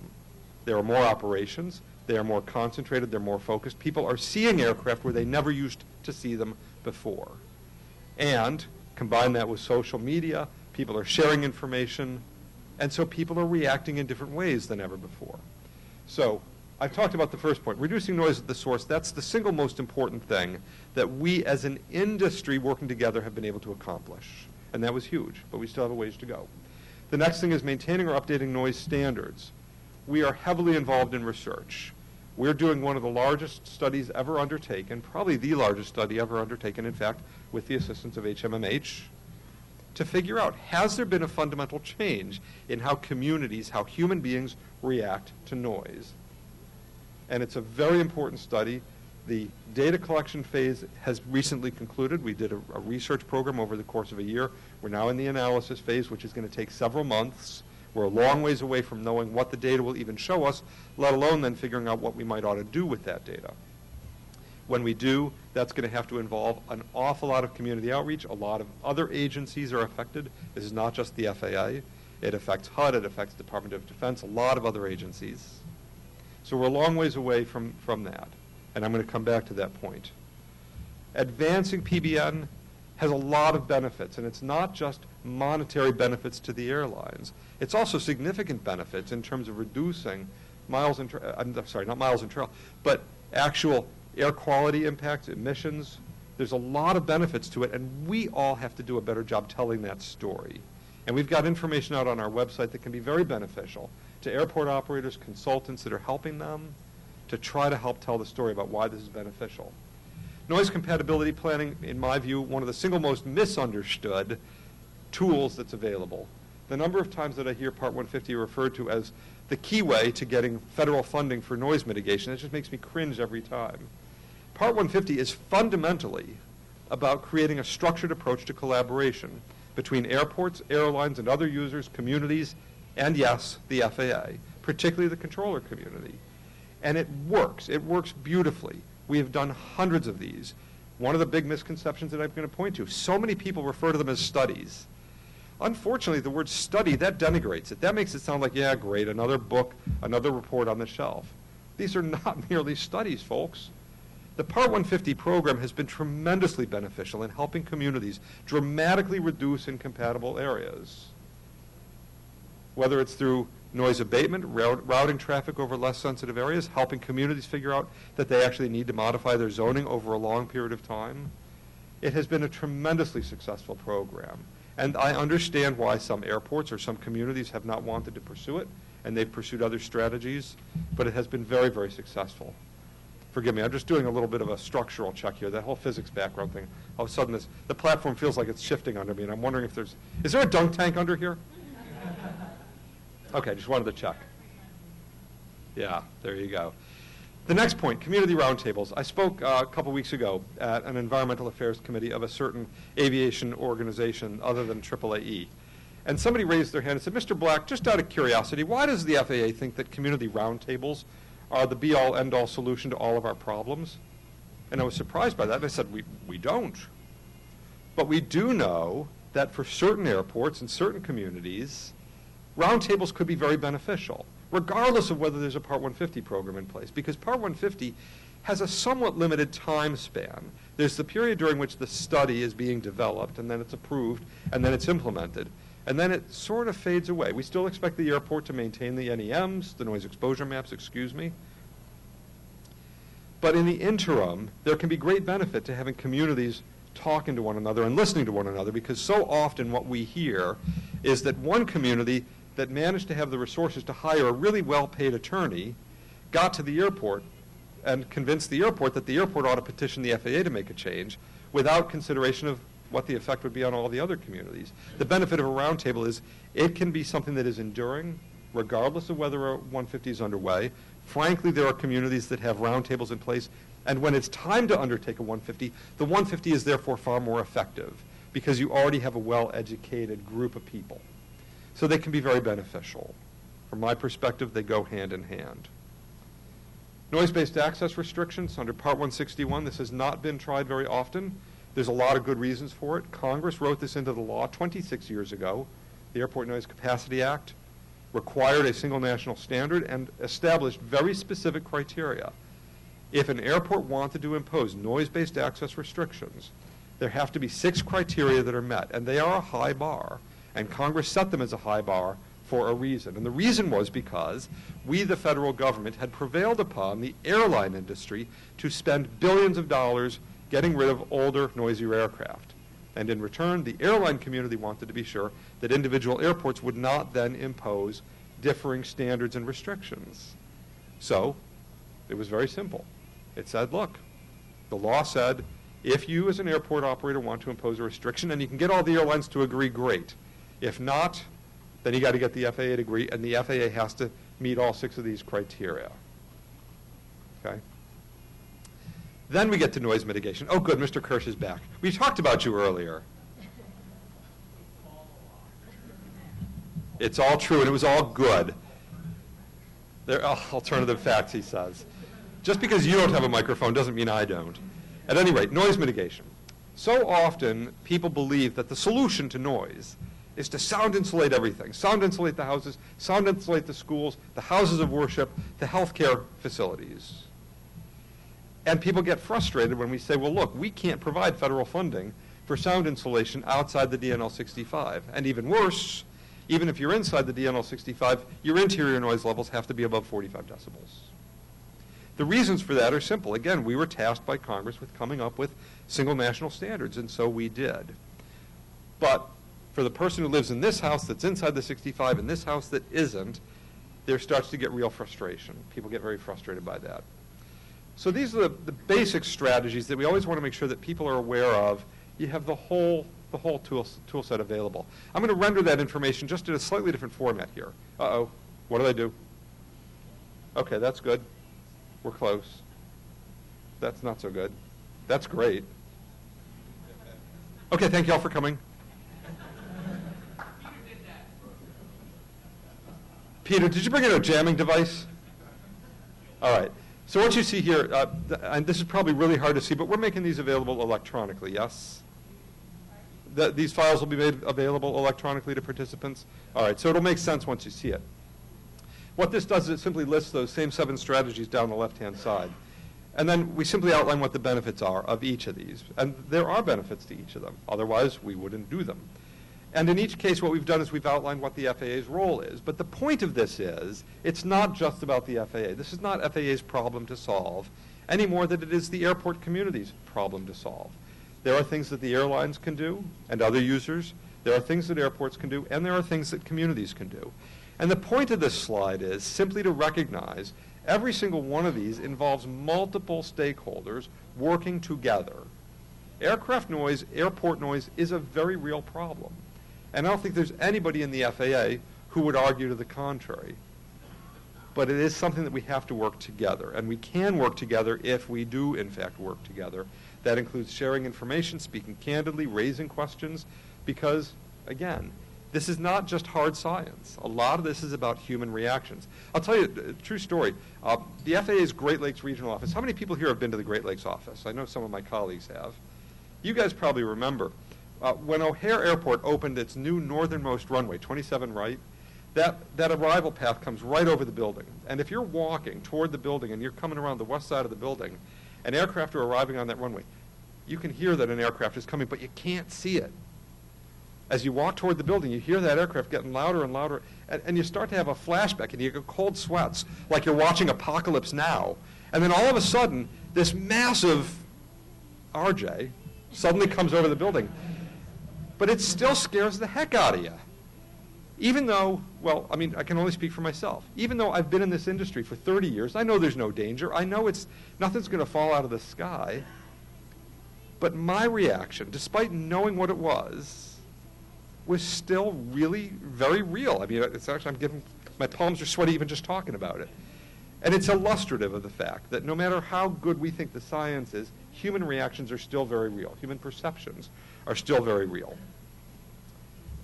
S3: There are more operations. They are more concentrated. They're more focused. People are seeing aircraft where they never used to see them before. And combine that with social media, people are sharing information, and so people are reacting in different ways than ever before. So I've talked about the first point, reducing noise at the source. That's the single most important thing that we as an industry working together have been able to accomplish. And that was huge, but we still have a ways to go. The next thing is maintaining or updating noise standards. We are heavily involved in research. We're doing one of the largest studies ever undertaken, probably the largest study ever undertaken, in fact, with the assistance of HMMH, to figure out, has there been a fundamental change in how communities, how human beings react to noise? And it's a very important study. The data collection phase has recently concluded. We did a research program over the course of a year. We're now in the analysis phase, which is going to take several months. We're a long ways away from knowing what the data will even show us, let alone then figuring out what we might ought to do with that data. When we do, that's going to have to involve an awful lot of community outreach. A lot of other agencies are affected. This is not just the FAA. It affects HUD. It affects Department of Defense, a lot of other agencies. So we're a long ways away from that. And I'm going to come back to that point. Advancing PBN has a lot of benefits, and it's not just monetary benefits to the airlines. It's also significant benefits in terms of reducing miles and not miles and trail, but actual air quality impacts, emissions. There's a lot of benefits to it, and we all have to do a better job telling that story. And we've got information out on our website that can be very beneficial to airport operators, consultants that are helping them to try to help tell the story about why this is beneficial. Noise compatibility planning, in my view, one of the single most misunderstood tools that's available. The number of times that I hear Part 150 referred to as the key way to getting federal funding for noise mitigation, it just makes me cringe every time. Part 150 is fundamentally about creating a structured approach to collaboration between airports, airlines, and other users, communities, and yes, the FAA, particularly the controller community. And it works. It works beautifully. We have done hundreds of these. One of the big misconceptions that I'm going to point to, so many people refer to them as studies. Unfortunately, the word study, that denigrates it. That makes it sound like, yeah, great, another book, another report on the shelf. These are not merely studies, folks. The Part 150 program has been tremendously beneficial in helping communities dramatically reduce incompatible areas. Whether it's through noise abatement, routing traffic over less sensitive areas, helping communities figure out that they actually need to modify their zoning over a long period of time. It has been a tremendously successful program. And I understand why some airports or some communities have not wanted to pursue it, and they've pursued other strategies, but it has been very, very successful. Forgive me, I'm just doing a little bit of a structural check here. That whole physics background thing, all of a sudden the platform feels like it's shifting under me, and I'm wondering if is there a dunk tank under here? Okay, just wanted to check. Yeah, there you go. The next point, community roundtables. I spoke a couple weeks ago at an environmental affairs committee of a certain aviation organization other than AAAE. And somebody raised their hand and said, Mr. Black, just out of curiosity, why does the FAA think that community roundtables are the be-all, end-all solution to all of our problems? And I was surprised by that, and I said, we don't. But we do know that for certain airports and certain communities, roundtables could be very beneficial, regardless of whether there's a Part 150 program in place, because Part 150 has a somewhat limited time span. There's the period during which the study is being developed, and then it's approved, and then it's implemented. And then it sort of fades away. We still expect the airport to maintain the NEMs, the noise exposure maps, excuse me. But in the interim, there can be great benefit to having communities talking to one another and listening to one another, because so often what we hear is that one community that managed to have the resources to hire a really well-paid attorney got to the airport and convinced the airport that the airport ought to petition the FAA to make a change without consideration of what the effect would be on all the other communities. The benefit of a roundtable is it can be something that is enduring, regardless of whether a 150 is underway. Frankly, there are communities that have roundtables in place, and when it's time to undertake a 150, the 150 is therefore far more effective because you already have a well-educated group of people. So they can be very beneficial. From my perspective, they go hand in hand. Noise-based access restrictions under Part 161. This has not been tried very often. There's a lot of good reasons for it. Congress wrote this into the law 26 years ago. The Airport Noise Capacity Act required a single national standard and established very specific criteria. If an airport wanted to impose noise-based access restrictions, there have to be 6 criteria that are met, and they are a high bar. And Congress set them as a high bar for a reason. And the reason was because we, the federal government, had prevailed upon the airline industry to spend billions of dollars getting rid of older, noisier aircraft. And in return, the airline community wanted to be sure that individual airports would not then impose differing standards and restrictions. So it was very simple. It said, look, the law said, if you as an airport operator want to impose a restriction, and you can get all the airlines to agree, great. If not, then you got to get the FAA to agree, and the FAA has to meet all 6 of these criteria. Okay? Then we get to noise mitigation. Oh, good, Mr. Kirsch is back. We talked about you earlier. It's all true, and it was all good. There are alternative facts, he says. Just because you don't have a microphone doesn't mean I don't. At any rate, noise mitigation. So often, people believe that the solution to noise is to sound insulate everything. Sound insulate the houses, sound insulate the schools, the houses of worship, the healthcare facilities. And people get frustrated when we say, well, look, we can't provide federal funding for sound insulation outside the DNL 65. And even worse, even if you're inside the DNL 65, your interior noise levels have to be above 45 decibels. The reasons for that are simple. Again, we were tasked by Congress with coming up with single national standards, and so we did. But for the person who lives in this house that's inside the 65 and this house that isn't, there starts to get real frustration. People get very frustrated by that. So these are the basic strategies that we always want to make sure that people are aware of. You have the whole tool set available. I'm going to render that information just in a slightly different format here. Uh-oh, what did I do? Okay, that's good. We're close. That's not so good. That's great. Okay, thank you all for coming. Peter, did you bring in a jamming device? All right. So what you see here, and this is probably really hard to see, but we're making these available electronically, yes? These files will be made available electronically to participants? All right, so it'll make sense once you see it. What this does is it simply lists those same 7 strategies down the left-hand side. And then we simply outline what the benefits are of each of these. And there are benefits to each of them. Otherwise, we wouldn't do them. And in each case, what we've done is we've outlined what the FAA's role is. But the point of this is, it's not just about the FAA. This is not FAA's problem to solve any more than it is the airport community's problem to solve. There are things that the airlines can do and other users. There are things that airports can do, and there are things that communities can do. And the point of this slide is simply to recognize every single one of these involves multiple stakeholders working together. Aircraft noise, airport noise is a very real problem. And I don't think there's anybody in the FAA who would argue to the contrary. But it is something that we have to work together. And we can work together if we do, in fact, work together. That includes sharing information, speaking candidly, raising questions, because, again, this is not just hard science. A lot of this is about human reactions. I'll tell you a true story. The FAA's Great Lakes Regional Office, how many people here have been to the Great Lakes office? I know some of my colleagues have. You guys probably remember. When O'Hare Airport opened its new northernmost runway, 27 right, that arrival path comes right over the building. And if you're walking toward the building and you're coming around the west side of the building, and aircraft are arriving on that runway, you can hear that an aircraft is coming, but you can't see it. As you walk toward the building, you hear that aircraft getting louder and louder, and you start to have a flashback, and you get cold sweats, like you're watching Apocalypse Now. And then all of a sudden, this massive RJ suddenly comes over the building. But it still scares the heck out of you. Even though, well, I mean, I can only speak for myself. Even though I've been in this industry for 30 years, I know there's no danger. I know nothing's going to fall out of the sky. But my reaction, despite knowing what it was still really very real. I mean, it's actually, my palms are sweaty even just talking about it. And it's illustrative of the fact that no matter how good we think the science is, human reactions are still very real. Human perceptions are still very real.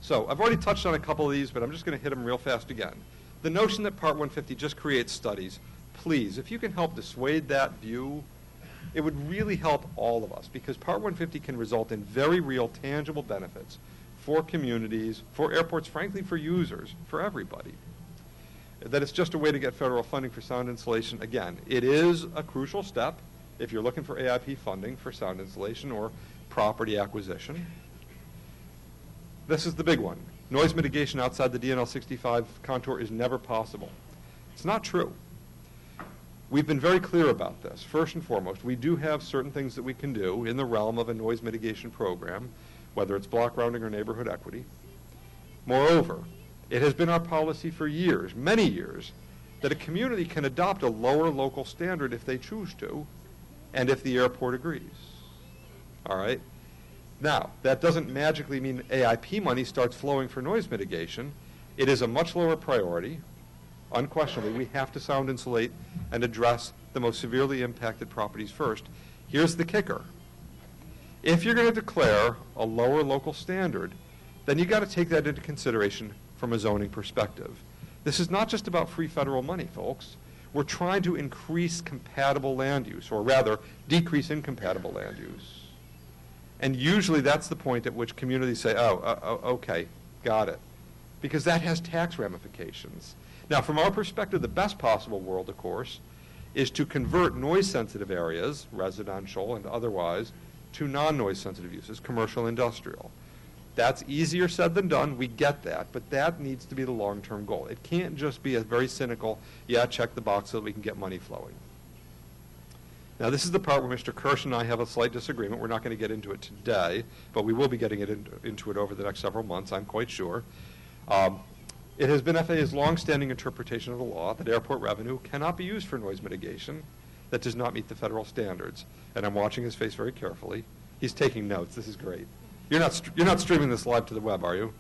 S3: So I've already touched on a couple of these, but I'm just going to hit them real fast again. The notion that Part 150 just creates studies, please, if you can help dissuade that view, It would really help all of us, because Part 150 can result in very real, tangible benefits for communities, for airports, frankly, for users, for everybody. That it's just a way to get federal funding for sound insulation. Again, it is a crucial step if you're looking for AIP funding for sound insulation or property acquisition. This is the big one. Noise mitigation outside the DNL 65 contour is never possible. It's not true. We've been very clear about this. First and foremost, we do have certain things that we can do in the realm of a noise mitigation program, whether it's block rounding or neighborhood equity. Moreover, it has been our policy for years, many years, that a community can adopt a lower local standard if they choose to, and if the airport agrees. All right? Now, that doesn't magically mean AIP money starts flowing for noise mitigation. It is a much lower priority. Unquestionably, we have to sound insulate and address the most severely impacted properties first. Here's the kicker. If you're going to declare a lower local standard, then you've got to take that into consideration from a zoning perspective. This is not just about free federal money, folks. We're trying to increase compatible land use, or rather, decrease incompatible land use. And usually that's the point at which communities say, okay, got it. Because that has tax ramifications. Now, from our perspective, the best possible world, of course, is to convert noise-sensitive areas, residential and otherwise, to non-noise sensitive uses, commercial, industrial. That's easier said than done. We get that. But that needs to be the long-term goal. It can't just be a very cynical, yeah, check the box so that we can get money flowing. Now, this is the part where Mr. Kirsch and I have a slight disagreement. We're not going to get into it today, but we will be getting into it over the next several months, I'm quite sure. It has been FAA's longstanding interpretation of the law that airport revenue cannot be used for noise mitigation that does not meet the federal standards. And I'm watching his face very carefully. He's taking notes. This is great. You're not streaming this live to the web, are you?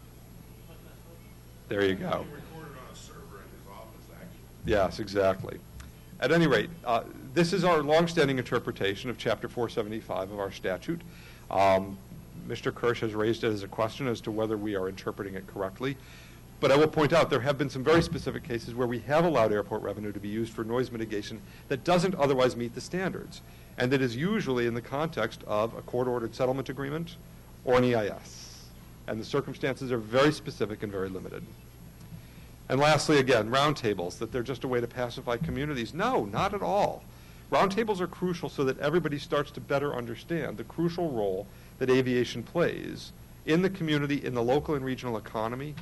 S3: There you go.
S4: Recorded on a server in his office, actually.
S3: Yes, exactly. At any rate, this is our longstanding interpretation of Chapter 475 of our statute. Mr. Kirsch has raised it as a question as to whether we are interpreting it correctly. But I will point out there have been some very specific cases where we have allowed airport revenue to be used for noise mitigation that doesn't otherwise meet the standards, and that is usually in the context of a court-ordered settlement agreement or an EIS. And the circumstances are very specific and very limited. And lastly, again, roundtables, that they're just a way to pacify communities. No, not at all. Roundtables are crucial so that everybody starts to better understand the crucial role that aviation plays in the community, in the local and regional economy.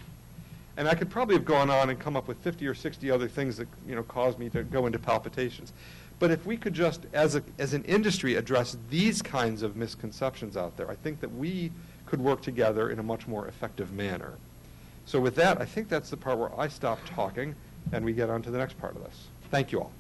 S3: And I could probably have gone on and come up with 50 or 60 other things that caused me to go into palpitations. But if we could just, as an industry, address these kinds of misconceptions out there, I think that we could work together in a much more effective manner. So with that, I think that's the part where I stop talking and we get on to the next part of this. Thank you all.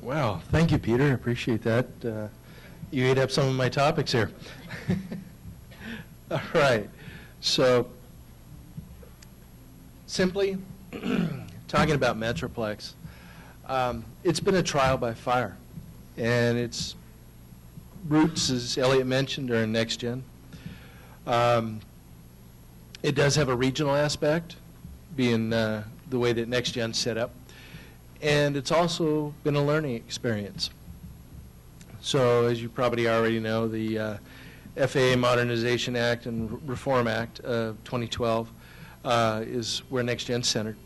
S1: Wow, thank you, Peter. I appreciate that. You ate up some of my topics here. All right. So, simply talking about Metroplex, it's been a trial by fire, and its roots, as Elliott mentioned, are in NextGen. It does have a regional aspect, being the way that NextGen's set up. And it's also been a learning experience. So as you probably already know, the FAA Modernization Act and Reform Act of 2012 is where NextGen's centered.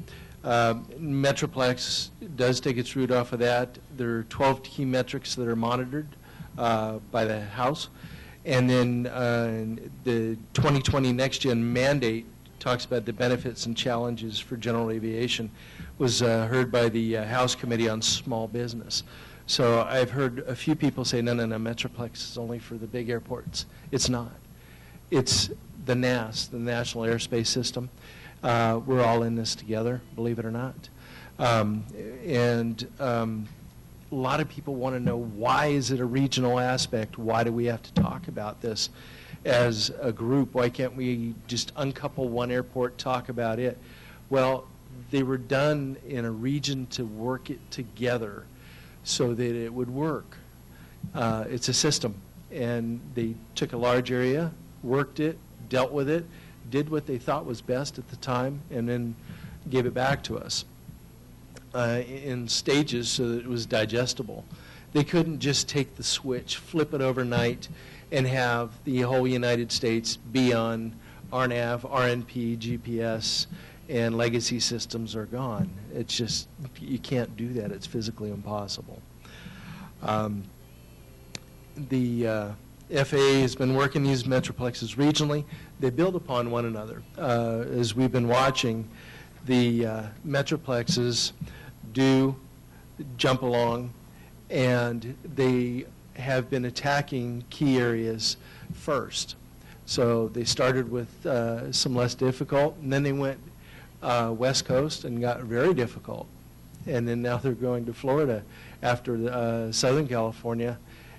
S1: Metroplex does take its root off of that. There are 12 key metrics that are monitored by the House. And then the 2020 NextGen mandate talks about the benefits and challenges for general aviation, was heard by the House Committee on Small Business. So I've heard a few people say, no, Metroplex is only for the big airports. It's not. It's the NAS, the National Airspace System. We're all in this together, believe it or not. A lot of people want to know, why is it a regional aspect? Why do we have to talk about this as a group? Why can't we just uncouple one airport, talk about it? Well, they were done in a region to work it together so that it would work. It's a system, and they took a large area, worked it, dealt with it, did what they thought was best at the time, and then gave it back to us in stages so that it was digestible. They couldn't just take the switch, flip it overnight, and have the whole United States be on RNAV, RNP, GPS, and legacy systems are gone. It's just, you can't do that. It's physically impossible. The FAA has been working these Metroplexes regionally. They build upon one another. As we've been watching, the Metroplexes do jump along, and they have been attacking key areas first. So they started with some less difficult, and then they went West Coast and got very difficult. And then now they're going to Florida after Southern California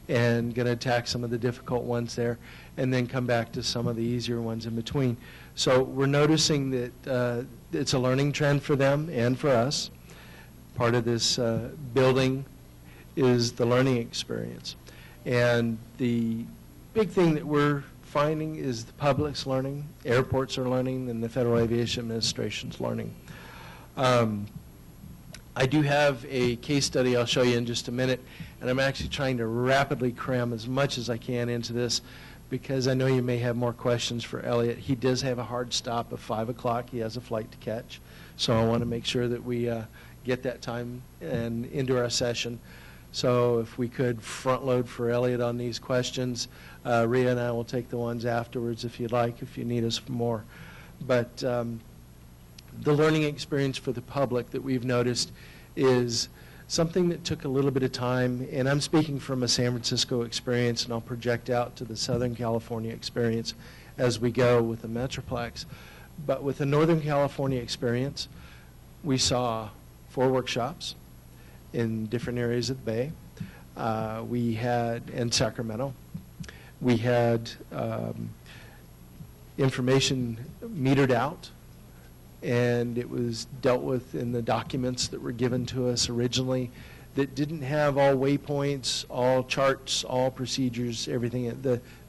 S1: and going to attack some of the difficult ones there, and then come back to some of the easier ones in between. So we're noticing that it's a learning trend for them and for us. Part of this building is the learning experience. And the big thing that we're finding is the public's learning, airports are learning, and the Federal Aviation Administration's learning. I do have a case study I'll show you in just a minute, and I'm actually trying to rapidly cram as much as I can into this because I know you may have more questions for Elliott. He does have a hard stop of 5 o'clock. He has a flight to catch, so I want to make sure that we get that time and into our session. So if we could front load for Elliott on these questions, Rhea and I will take the ones afterwards if you'd like, if you need us for more. But the learning experience for the public that we've noticed is something that took a little bit of time, and I'm speaking from a San Francisco experience, and I'll project out to the Southern California experience as we go with the Metroplex. But with the Northern California experience, we saw 4 workshops in different areas of the Bay. We had, in Sacramento, we had information metered out, and it was dealt with in the documents that were given to us originally that didn't have all waypoints, all charts, all procedures, everything.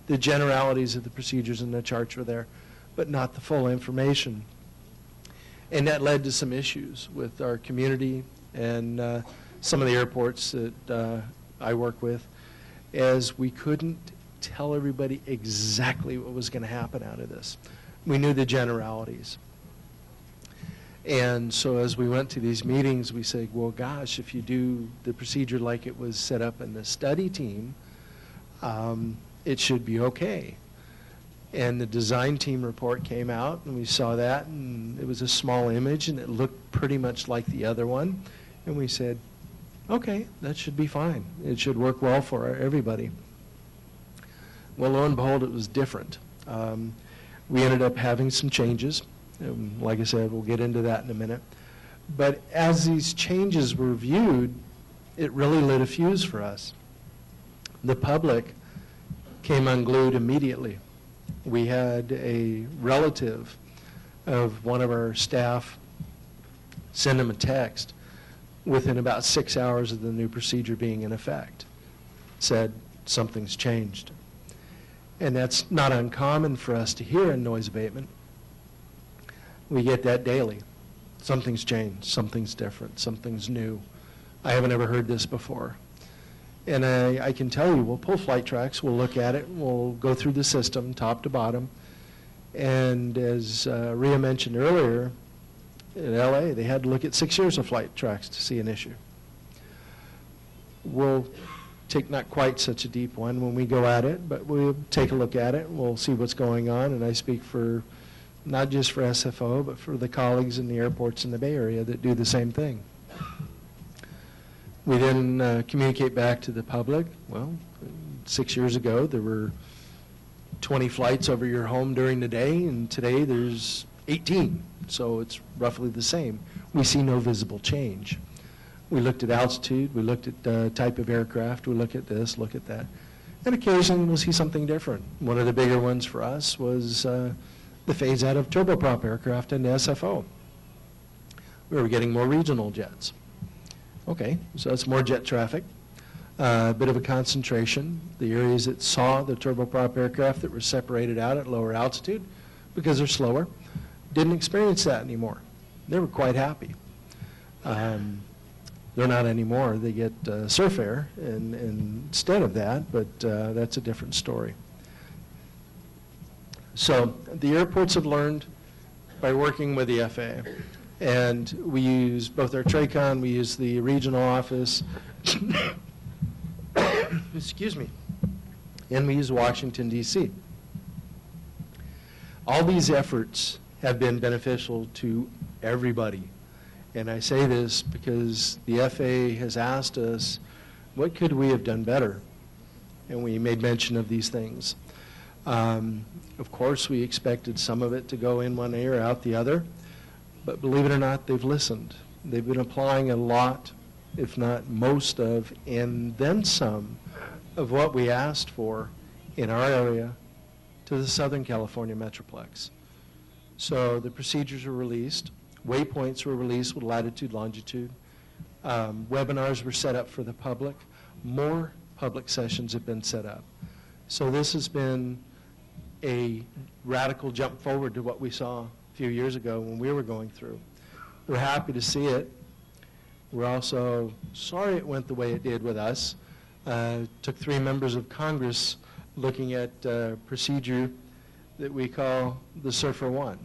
S1: The generalities of the procedures and the charts were there, but not the full information. And that led to some issues with our community and some of the airports that I work with, as we couldn't tell everybody exactly what was going to happen out of this. We knew the generalities. And so as we went to these meetings, we said, well, gosh, if you do the procedure like it was set up in the study team, it should be okay. And the design team report came out, and we saw that, and it was a small image, and it looked pretty much like the other one. And we said, okay, that should be fine. It should work well for everybody. Well, lo and behold, it was different. We ended up having some changes. And like I said, we'll get into that in a minute. But as these changes were viewed, it really lit a fuse for us. The public came unglued immediately. We had a relative of one of our staff send him a text within about 6 hours of the new procedure being in effect. Said, something's changed. And that's not uncommon for us to hear in noise abatement. We get that daily. Something's changed, something's different, something's new. I haven't ever heard this before. And I can tell you, we'll pull flight tracks, we'll look at it, we'll go through the system top to bottom. And as Rhea mentioned earlier, in LA, they had to look at 6 years of flight tracks to see an issue. We'll take not quite such a deep one when we go at it, but we'll take a look at it, we'll see what's going on, and I speak for not just for SFO, but for the colleagues in the airports in the Bay Area that do the same thing. We then communicate back to the public. Well, 6 years ago, there were 20 flights over your home during the day, and today there's 18, so it's roughly the same. We see no visible change. We looked at altitude, we looked at type of aircraft, we look at this, look at that, and occasionally we'll see something different. One of the bigger ones for us was the phase out of turboprop aircraft into SFO. We were getting more regional jets. Okay, so that's more jet traffic. a bit of a concentration. The areas that saw the turboprop aircraft that were separated out at lower altitude because they're slower didn't experience that anymore. They were quite happy. They're not anymore. They get surf air instead of that, but that's a different story. So the airports have learned by working with the FAA. And we use both our TRACON, we use the regional office, excuse me, and we use Washington, D.C. All these efforts have been beneficial to everybody. And I say this because the FAA has asked us, what could we have done better? And we made mention of these things. Of course, we expected some of it to go in one ear, out the other. But believe it or not, they've listened. They've been applying a lot, if not most of, and then some, of what we asked for in our area to the Southern California Metroplex. So the procedures were released. Waypoints were released with latitude, longitude. Webinars were set up for the public. More public sessions have been set up. So this has been a radical jump forward to what we saw a few years ago when we were going through. We're happy to see it. We're also sorry it went the way it did with us. Took 3 members of Congress looking at a procedure that we call the Surfer 1.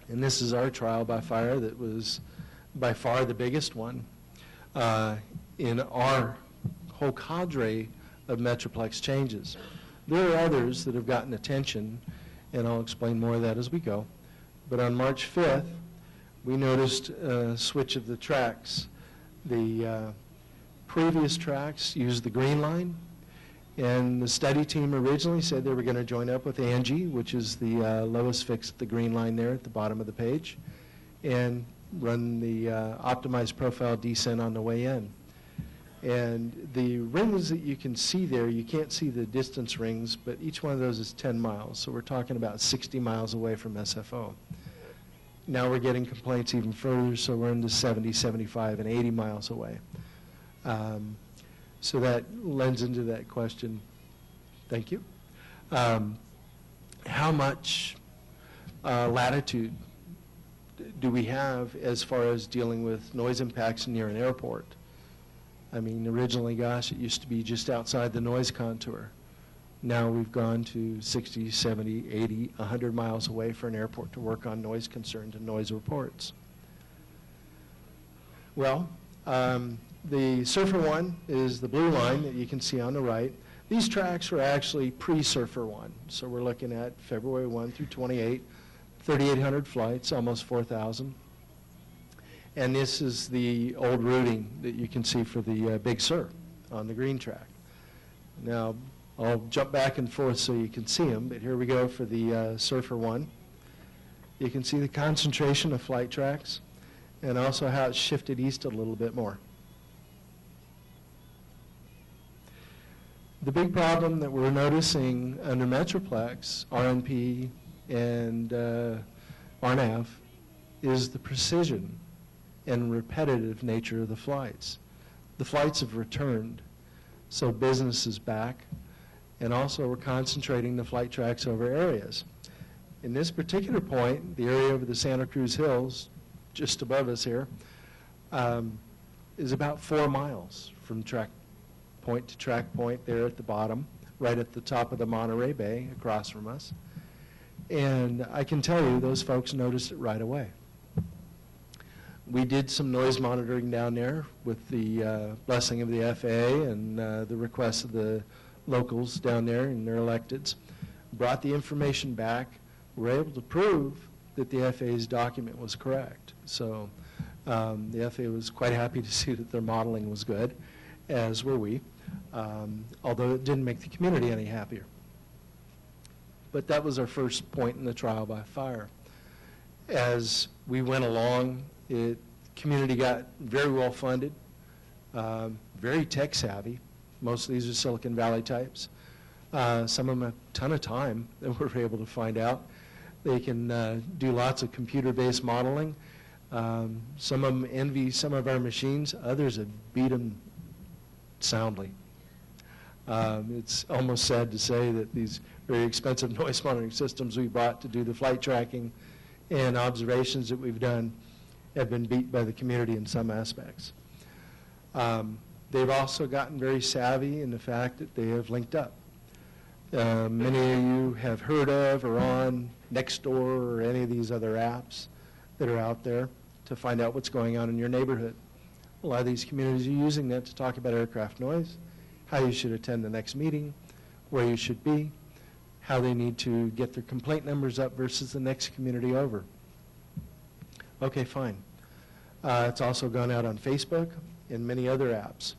S1: And this is our trial by fire that was by far the biggest one in our whole cadre of Metroplex changes. There are others that have gotten attention, and I'll explain more of that as we go. But on March 5th, we noticed a switch of the tracks. The previous tracks used the green line, and the study team originally said they were going to join up with Angie, which is the lowest fix at the green line there at the bottom of the page, and run the optimized profile descent on the way in. And the rings that you can see there, you can't see the distance rings, but each one of those is 10 miles. So we're talking about 60 miles away from SFO. Now we're getting complaints even further, so we're into 70, 75, and 80 miles away. So that lends into that question. Thank you. How much latitude do we have as far as dealing with noise impacts near an airport? I mean, originally, gosh, it used to be just outside the noise contour. Now we've gone to 60, 70, 80, 100 miles away for an airport to work on noise concerns and noise reports. Well, the Surfer 1 is the blue line that you can see on the right. These tracks were actually pre-Surfer 1. So we're looking at February 1 through 28, 3,800 flights, almost 4,000. And this is the old routing that you can see for the Big Sur on the green track. Now, I'll jump back and forth so you can see them, but here we go for the Surfer 1. You can see the concentration of flight tracks and also how it's shifted east a little bit more. The big problem that we're noticing under Metroplex, RNP, and RNAV is the precision and repetitive nature of the flights. The flights have returned, so business is back, and also we're concentrating the flight tracks over areas. In this particular point, the area over the Santa Cruz Hills, just above us here, is about 4 miles from track point to track point there at the bottom, right at the top of the Monterey Bay across from us. And I can tell you, those folks noticed it right away. We did some noise monitoring down there with the blessing of the FAA and the request of the locals down there and their electeds. Brought the information back. Were able to prove that the FAA's document was correct. So the FAA was quite happy to see that their modeling was good, as were we, although it didn't make the community any happier. But that was our first point in the trial by fire. As we went along, the community got very well funded, very tech savvy. Most of these are Silicon Valley types. Some of them have a ton of time that we're able to find out. They can do lots of computer-based modeling. Some of them envy some of our machines. Others have beat them soundly. It's almost sad to say that these very expensive noise monitoring systems we bought to do the flight tracking and observations that we've done have been beat by the community in some aspects. They've also gotten very savvy in the fact that they have linked up. Many of you have heard of or on Nextdoor or any of these other apps that are out there to find out what's going on in your neighborhood. A lot of these communities are using that to talk about aircraft noise, how you should attend the next meeting, where you should be, how they need to get their complaint numbers up versus the next community over. Okay, fine. It's also gone out on Facebook and many other apps.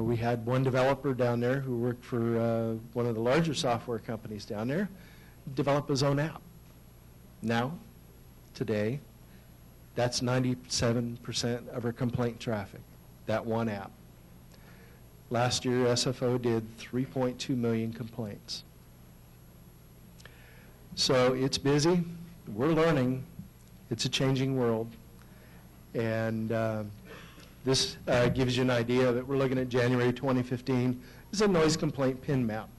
S1: We had one developer down there who worked for one of the larger software companies down there develop his own app. Now, today, that's 97% of our complaint traffic, that one app. Last year, SFO did 3.2 million complaints. So it's busy. We're learning. It's a changing world. And this gives you an idea that we're looking at January 2015. This is a noise complaint pin map.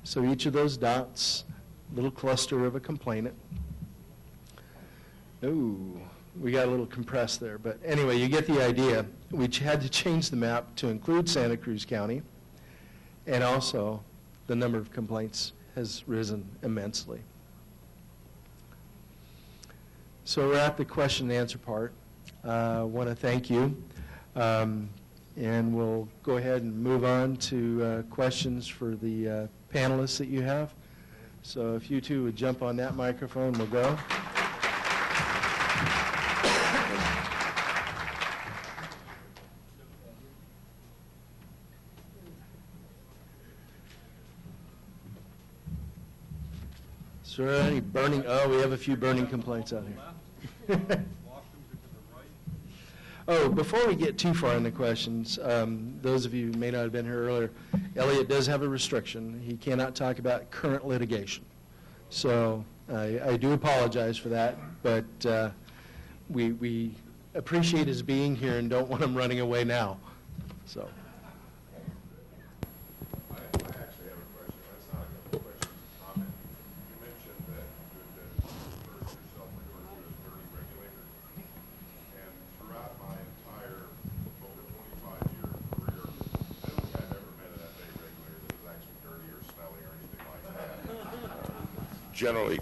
S1: So each of those dots, little cluster of a complainant. Ooh, we got a little compressed there. But anyway, you get the idea. We had to change the map to include Santa Cruz County. And also, the number of complaints has risen immensely. So we're at the question and answer part. I want to thank you. And we'll go ahead and move on to questions for the panelists that you have. So if you two would jump on that microphone, we'll go. Is there any burning, oh, we have a few burning complaints out here. Oh, before we get too far into questions, those of you who may not have been here earlier, Elliott does have a restriction. He cannot talk about current litigation. So I do apologize for that, but we appreciate his being here and don't want him running away now. So.
S4: I actually have a question. That's not a question, it's a comment. You mentioned that you referred to yourself as dirty regulator. And throughout my entire over 25-year career, I don't think I've ever met an FAA regulator that was actually dirty or smelly or anything like that.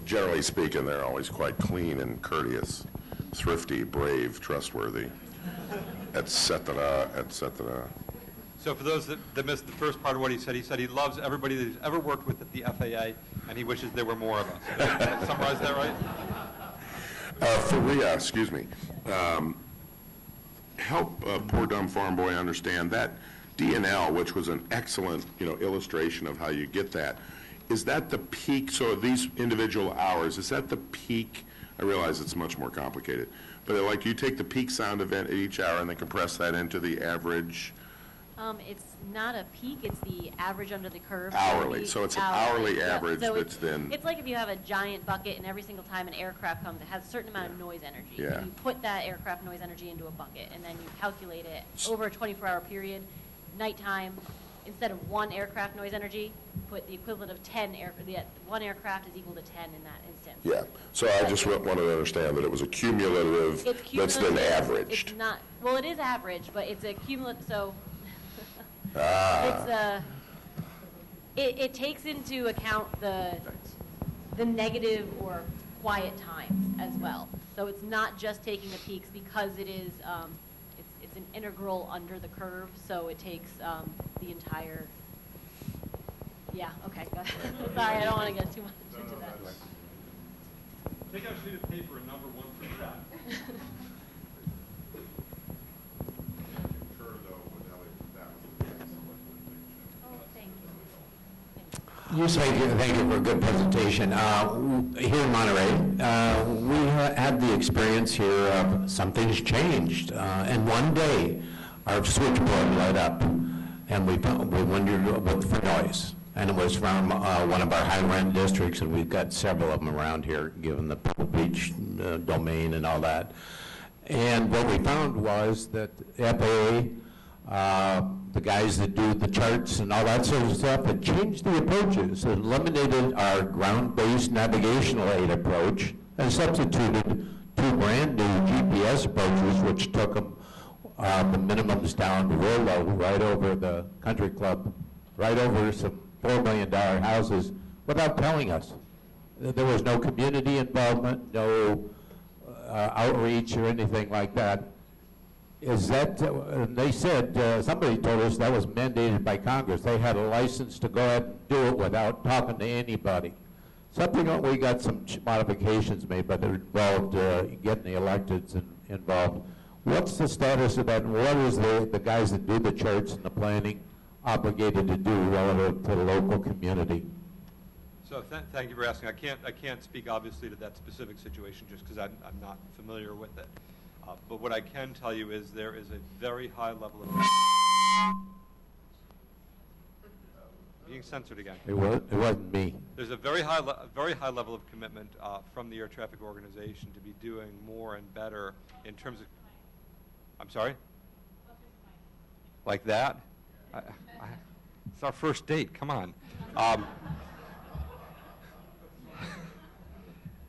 S4: Generally speaking, they're always quite clean and courteous, thrifty, brave, trustworthy, et cetera, et cetera.
S3: So for those that missed the first part of what he said he loves everybody that he's ever worked with at the FAA, and he wishes there were more of us. Did I summarize that right?
S4: For Rhea, excuse me, help a poor dumb farm boy understand that DNL, which was an excellent, illustration of how you get that. Is that the peak? So these individual hours, is that the peak? I realize it's much more complicated, but like you take the peak sound event at each hour and then compress that into the average.
S2: It's not a peak, it's the average under the curve.
S4: Hourly, so it's an hourly average
S2: so
S4: that's then.
S2: It's like if you have a giant bucket and every single time an aircraft comes, it has a certain amount of noise energy.
S4: Yeah.
S2: And you put that aircraft noise energy into a bucket, and then you calculate it over a 24-hour period, nighttime. Instead of one aircraft noise energy, put the equivalent of 10 one aircraft is equal to 10 in that instance.
S4: Yeah, so I just wanted to understand that it was a cumulative, that's then averaged.
S2: It's not, well, it is average, but it's a cumulative, so it takes into account the negative or quiet times as well. So it's not just taking the peaks because it is, it's an integral under the curve, so it takes the entire, yeah, okay, go ahead. Sorry, I don't want to get too much into that.
S3: Take out a sheet of paper and number 1 through 5.
S5: Thank you for a good presentation. Here in Monterey, we had the experience here of something's changed. And one day, our switchboard light up, and we wondered what for noise. And it was from one of our high-rent districts, and we've got several of them around here, given the Pebble Beach domain and all that. And what we found was that FAA the guys that do the charts and all that sort of stuff, had changed the approaches, and eliminated our ground-based navigational aid approach and substituted two brand-new GPS approaches, which took them the minimums down real low, right over the country club, right over some $4 million houses, without telling us. There was no community involvement, no outreach or anything like that. Is that, they said, somebody told us that was mandated by Congress. They had a license to go ahead and do it without talking to anybody. Something we got some modifications made, but it involved getting the electeds involved. What's the status of that, and what is the guys that do the charts and the planning obligated to do relative to the local community?
S3: So thank you for asking. I can't speak obviously to that specific situation just because I'm not familiar with it. But what I can tell you is there is a very high level of being censored again.
S5: It wasn't me.
S3: There's a very high level of commitment from the air traffic organization to be doing more and better in terms of. I'm sorry. Like that? It's our first date. Come on.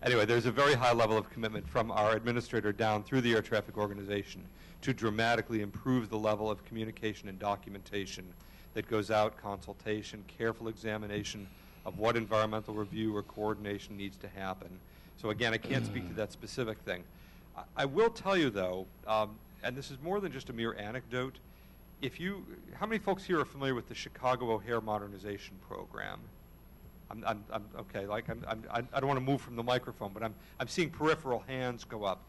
S3: Anyway, there's a very high level of commitment from our administrator down through the air traffic organization to dramatically improve the level of communication and documentation that goes out, consultation, careful examination of what environmental review or coordination needs to happen. So again, I can't speak to that specific thing. I will tell you though, and this is more than just a mere anecdote, how many folks here are familiar with the Chicago O'Hare Modernization Program? I'm okay. Like I don't want to move from the microphone, but I'm seeing peripheral hands go up.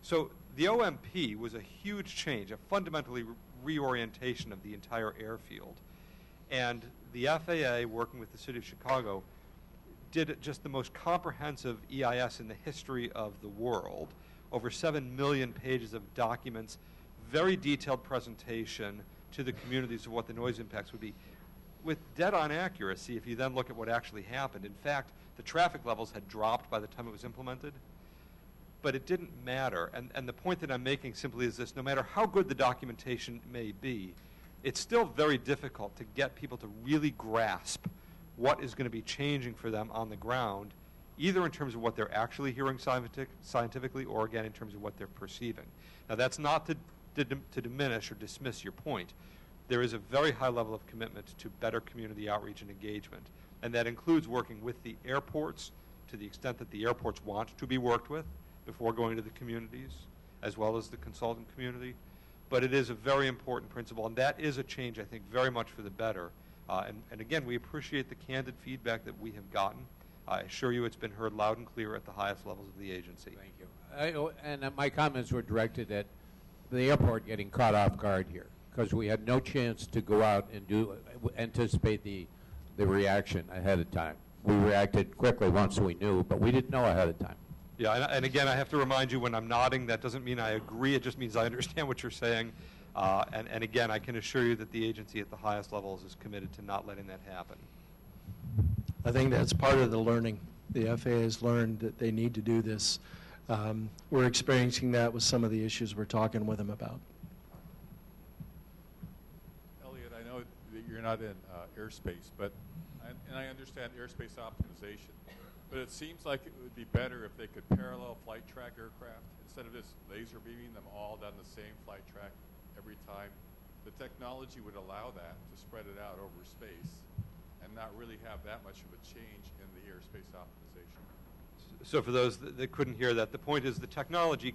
S3: So the OMP was a huge change, a fundamentally reorientation of the entire airfield, and the FAA, working with the City of Chicago, did just the most comprehensive EIS in the history of the world. Over 7 million pages of documents, very detailed presentation to the communities of what the noise impacts would be, with dead-on accuracy if you then look at what actually happened. In fact, the traffic levels had dropped by the time it was implemented, but it didn't matter. And the point that I'm making simply is this: no matter how good the documentation may be, it's still very difficult to get people to really grasp what is going to be changing for them on the ground, either in terms of what they're actually hearing scientifically or, again, in terms of what they're perceiving. Now, that's not to diminish or dismiss your point. There is a very high level of commitment to better community outreach and engagement, and that includes working with the airports to the extent that the airports want to be worked with before going to the communities, as well as the consultant community. But it is a very important principle, and that is a change, I think, very much for the better. And again, we appreciate the candid feedback that we have gotten. I assure you it's been heard loud and clear at the highest levels of the agency.
S5: Thank you. And my comments were directed at the airport getting caught off guard here, because we had no chance to go out and anticipate the reaction ahead of time. We reacted quickly once we knew, but we didn't know ahead of time.
S3: Yeah, and again, I have to remind you, when I'm nodding, that doesn't mean I agree. It just means I understand what you're saying. And again, I can assure you that the agency at the highest levels is committed to not letting that happen.
S1: I think that's part of the learning. The FAA has learned that they need to do this. We're experiencing that with some of the issues we're talking with them about.
S6: Elliott, I know that you're not in airspace, but and I understand airspace optimization, but it seems like it would be better if they could parallel flight track aircraft instead of just laser beaming them all down the same flight track every time. The technology would allow that to spread it out over space and not really have that much of a change in the airspace optimization.
S3: So for those that couldn't hear that, the point is the technology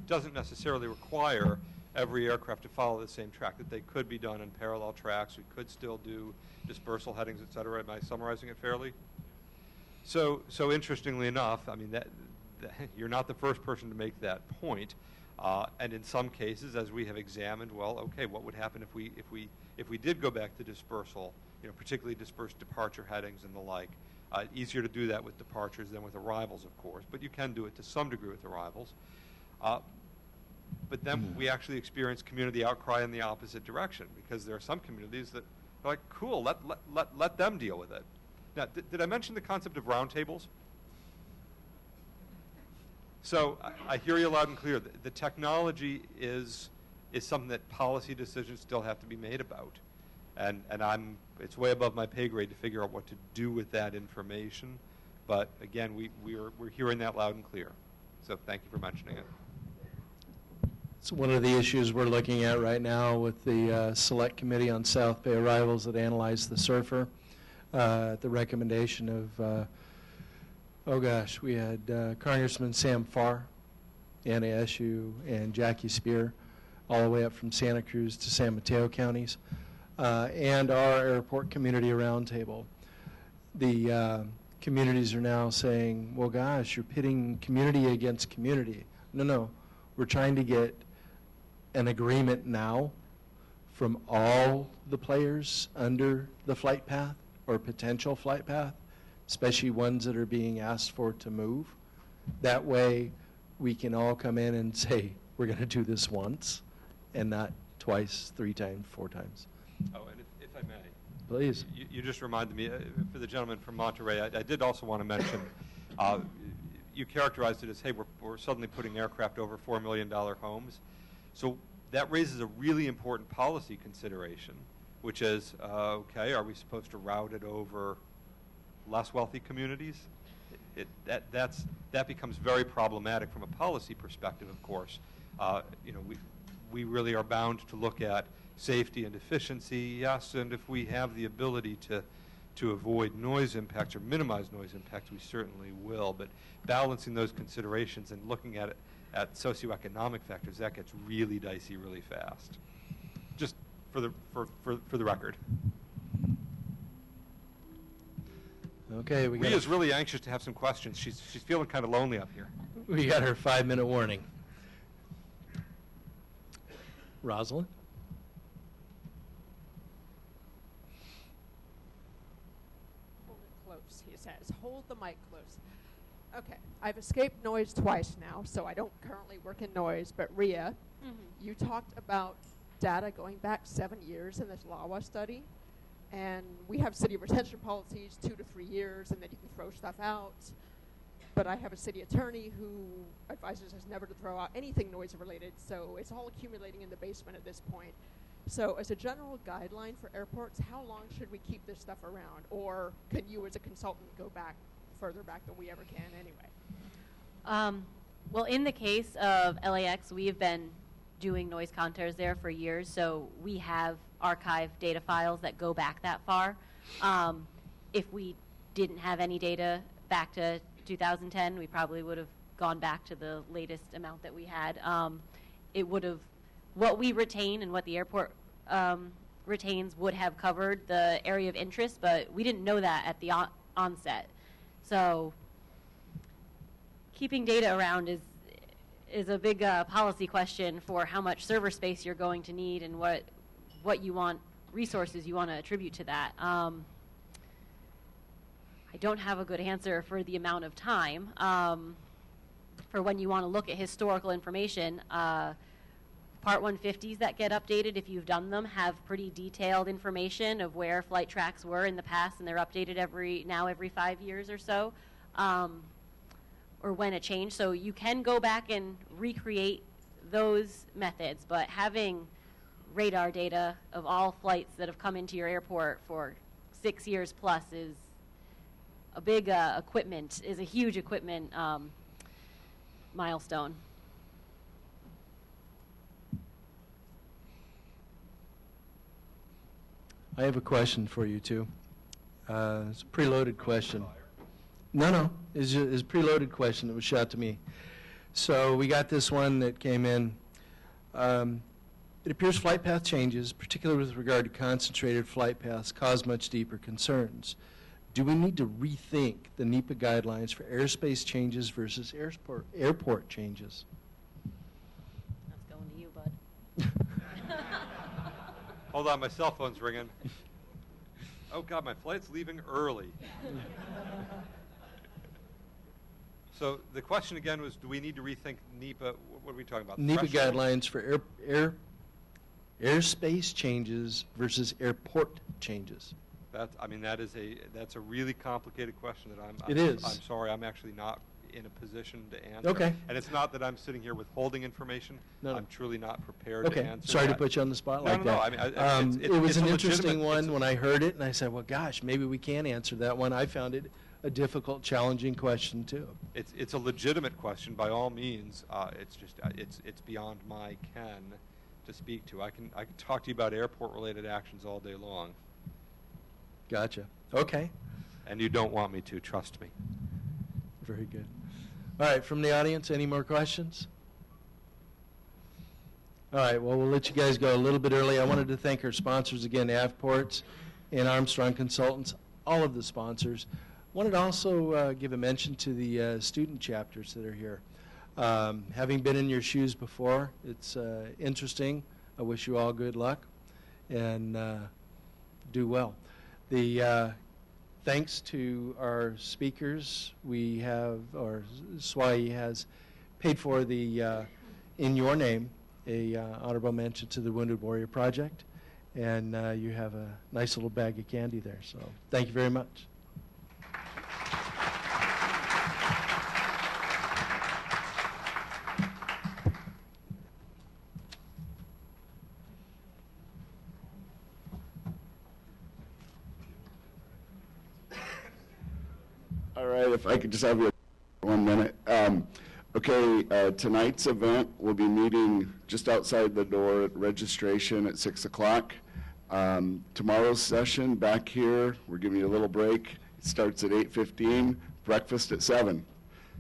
S3: doesn't necessarily require every aircraft to follow the same track, that they could be done in parallel tracks. We could still do dispersal headings, et cetera. Am I summarizing it fairly? So interestingly enough, I mean, that you're not the first person to make that point. And in some cases, as we have examined, well, okay, what would happen if we did go back to dispersal, particularly dispersed departure headings and the like? Easier to do that with departures than with arrivals, of course, but you can do it to some degree with arrivals. But then we actually experience community outcry in the opposite direction, because there are some communities that are like, cool, let them deal with it. Now, did I mention the concept of roundtables? So I hear you loud and clear. The technology is something that policy decisions still have to be made about. And it's way above my pay grade to figure out what to do with that information. But again, we're hearing that loud and clear. So thank you for mentioning it.
S1: It's one of the issues we're looking at right now with the Select Committee on South Bay Arrivals that analyzed the surfer. The recommendation of, we had Congressman Sam Farr, Anna Eshoo, and Jackie Spear, all the way up from Santa Cruz to San Mateo counties, and our airport community roundtable. The communities are now saying, well, gosh, you're pitting community against community. No, we're trying to get an agreement now from all the players under the flight path or potential flight path, especially ones that are being asked for to move. That way we can all come in and say, we're going to do this once and not twice, 3 times, 4 times.
S3: Oh, and if I may.
S1: Please.
S3: You just reminded me, for the gentleman from Monterey, I did also want to mention, you characterized it as, hey, we're suddenly putting aircraft over $4 million homes. So that raises a really important policy consideration, which is, okay, are we supposed to route it over less wealthy communities? That becomes very problematic from a policy perspective, of course. We really are bound to look at safety and efficiency, yes, and if we have the ability to avoid noise impacts or minimize noise impacts, we certainly will. But balancing those considerations and looking at it at socioeconomic factors, that gets really dicey really fast. Just for the record.
S1: Okay,
S3: Rhea's really anxious to have some questions. She's feeling kind of lonely up here.
S1: We got her 5-minute warning. Rosalind?
S7: Hold it close, he says. Hold the mic close. Okay, I've escaped noise twice now, so I don't currently work in noise, but Rhea, you talked about data going back 7 years in this LAWA study, and we have city retention policies 2 to 3 years, and then you can throw stuff out. But I have a city attorney who advises us never to throw out anything noise related, so it's all accumulating in the basement at this point. So as a general guideline for airports, how long should we keep this stuff around? Or can you as a consultant go back further back than we ever can anyway?
S2: Well, in the case of LAX, we have been doing noise counters there for years, so we have archived data files that go back that far. If we didn't have any data back to 2010, we probably would have gone back to the latest amount that we had. It would have, what we retain and what the airport retains would have covered the area of interest, but we didn't know that at the onset. So keeping data around is a big policy question for how much server space you're going to need and what you want, resources you want to attribute to that. I don't have a good answer for the amount of time. For when you want to look at historical information, Part 150s that get updated, if you've done them, have pretty detailed information of where flight tracks were in the past, and they're updated every 5 years or so, or when it changed. So you can go back and recreate those methods, but having radar data of all flights that have come into your airport for 6 years plus is a big is a huge equipment milestone.
S1: I have a question for you, too. It's a preloaded question. No. It's a preloaded question that was shot to me. So we got this one that came in. It appears flight path changes, particularly with regard to concentrated flight paths, cause much deeper concerns. Do we need to rethink the NEPA guidelines for airspace changes versus airport changes?
S2: That's going to you, bud.
S3: Hold on, my cell phone's ringing. Oh, God, my flight's leaving early. So the question again was, do we need to rethink NEPA? What are we talking about?
S1: NEPA guidelines for airspace changes versus airport changes.
S3: That's a really complicated question that
S1: It is.
S3: I'm sorry, I'm actually not in a position to answer.
S1: Okay.
S3: And it's not that I'm sitting here withholding information.
S1: No.
S3: I'm truly not prepared to
S1: Okay,
S3: answer
S1: sorry to
S3: that.
S1: put you on the spot
S3: No,
S1: like
S3: no, no,
S1: that.
S3: I mean,
S1: It was
S3: it's a
S1: an
S3: legitimate-
S1: interesting
S3: it's
S1: one
S3: a-
S1: when I heard it, and I said, well, gosh, maybe we can answer that one. I found it a difficult, challenging question, too.
S3: It's a legitimate question by all means. It's just it's beyond my ken to speak to. I can talk to you about airport-related actions all day long,
S1: Gotcha. Okay,
S3: and you don't want me to. Trust me.
S1: very good. All right, from the audience, any more questions? All right, well, we'll let you guys go a little bit early. I wanted to thank our sponsors again, Avports and Armstrong Consultants, all of the sponsors. Wanted to also give a mention to the student chapters that are here. Having been in your shoes before, it's interesting. I wish you all good luck and do well. The thanks to our speakers, we have, or SWAI has paid for the, in your name, a honorable mention to the Wounded Warrior Project, and you have a nice little bag of candy there. So thank you very much.
S8: All right, if I could just have you 1 minute. Tonight's event, we'll be meeting just outside the door at registration at 6 o'clock. Tomorrow's session back here, we're giving you a little break. It starts at 8:15, breakfast at 7.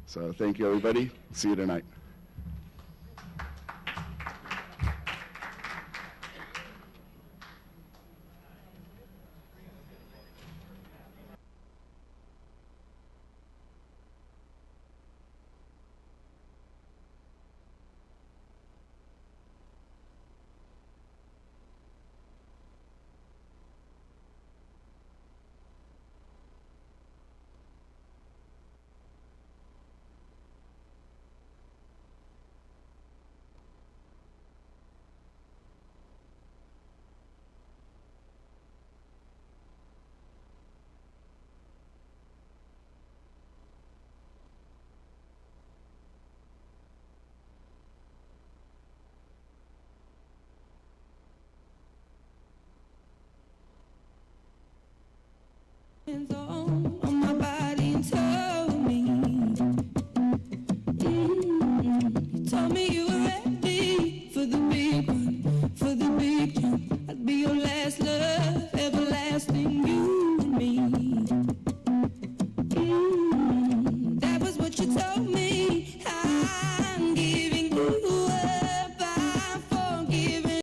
S8: So thank you, everybody. See you tonight.
S9: On my body and told me, you told me you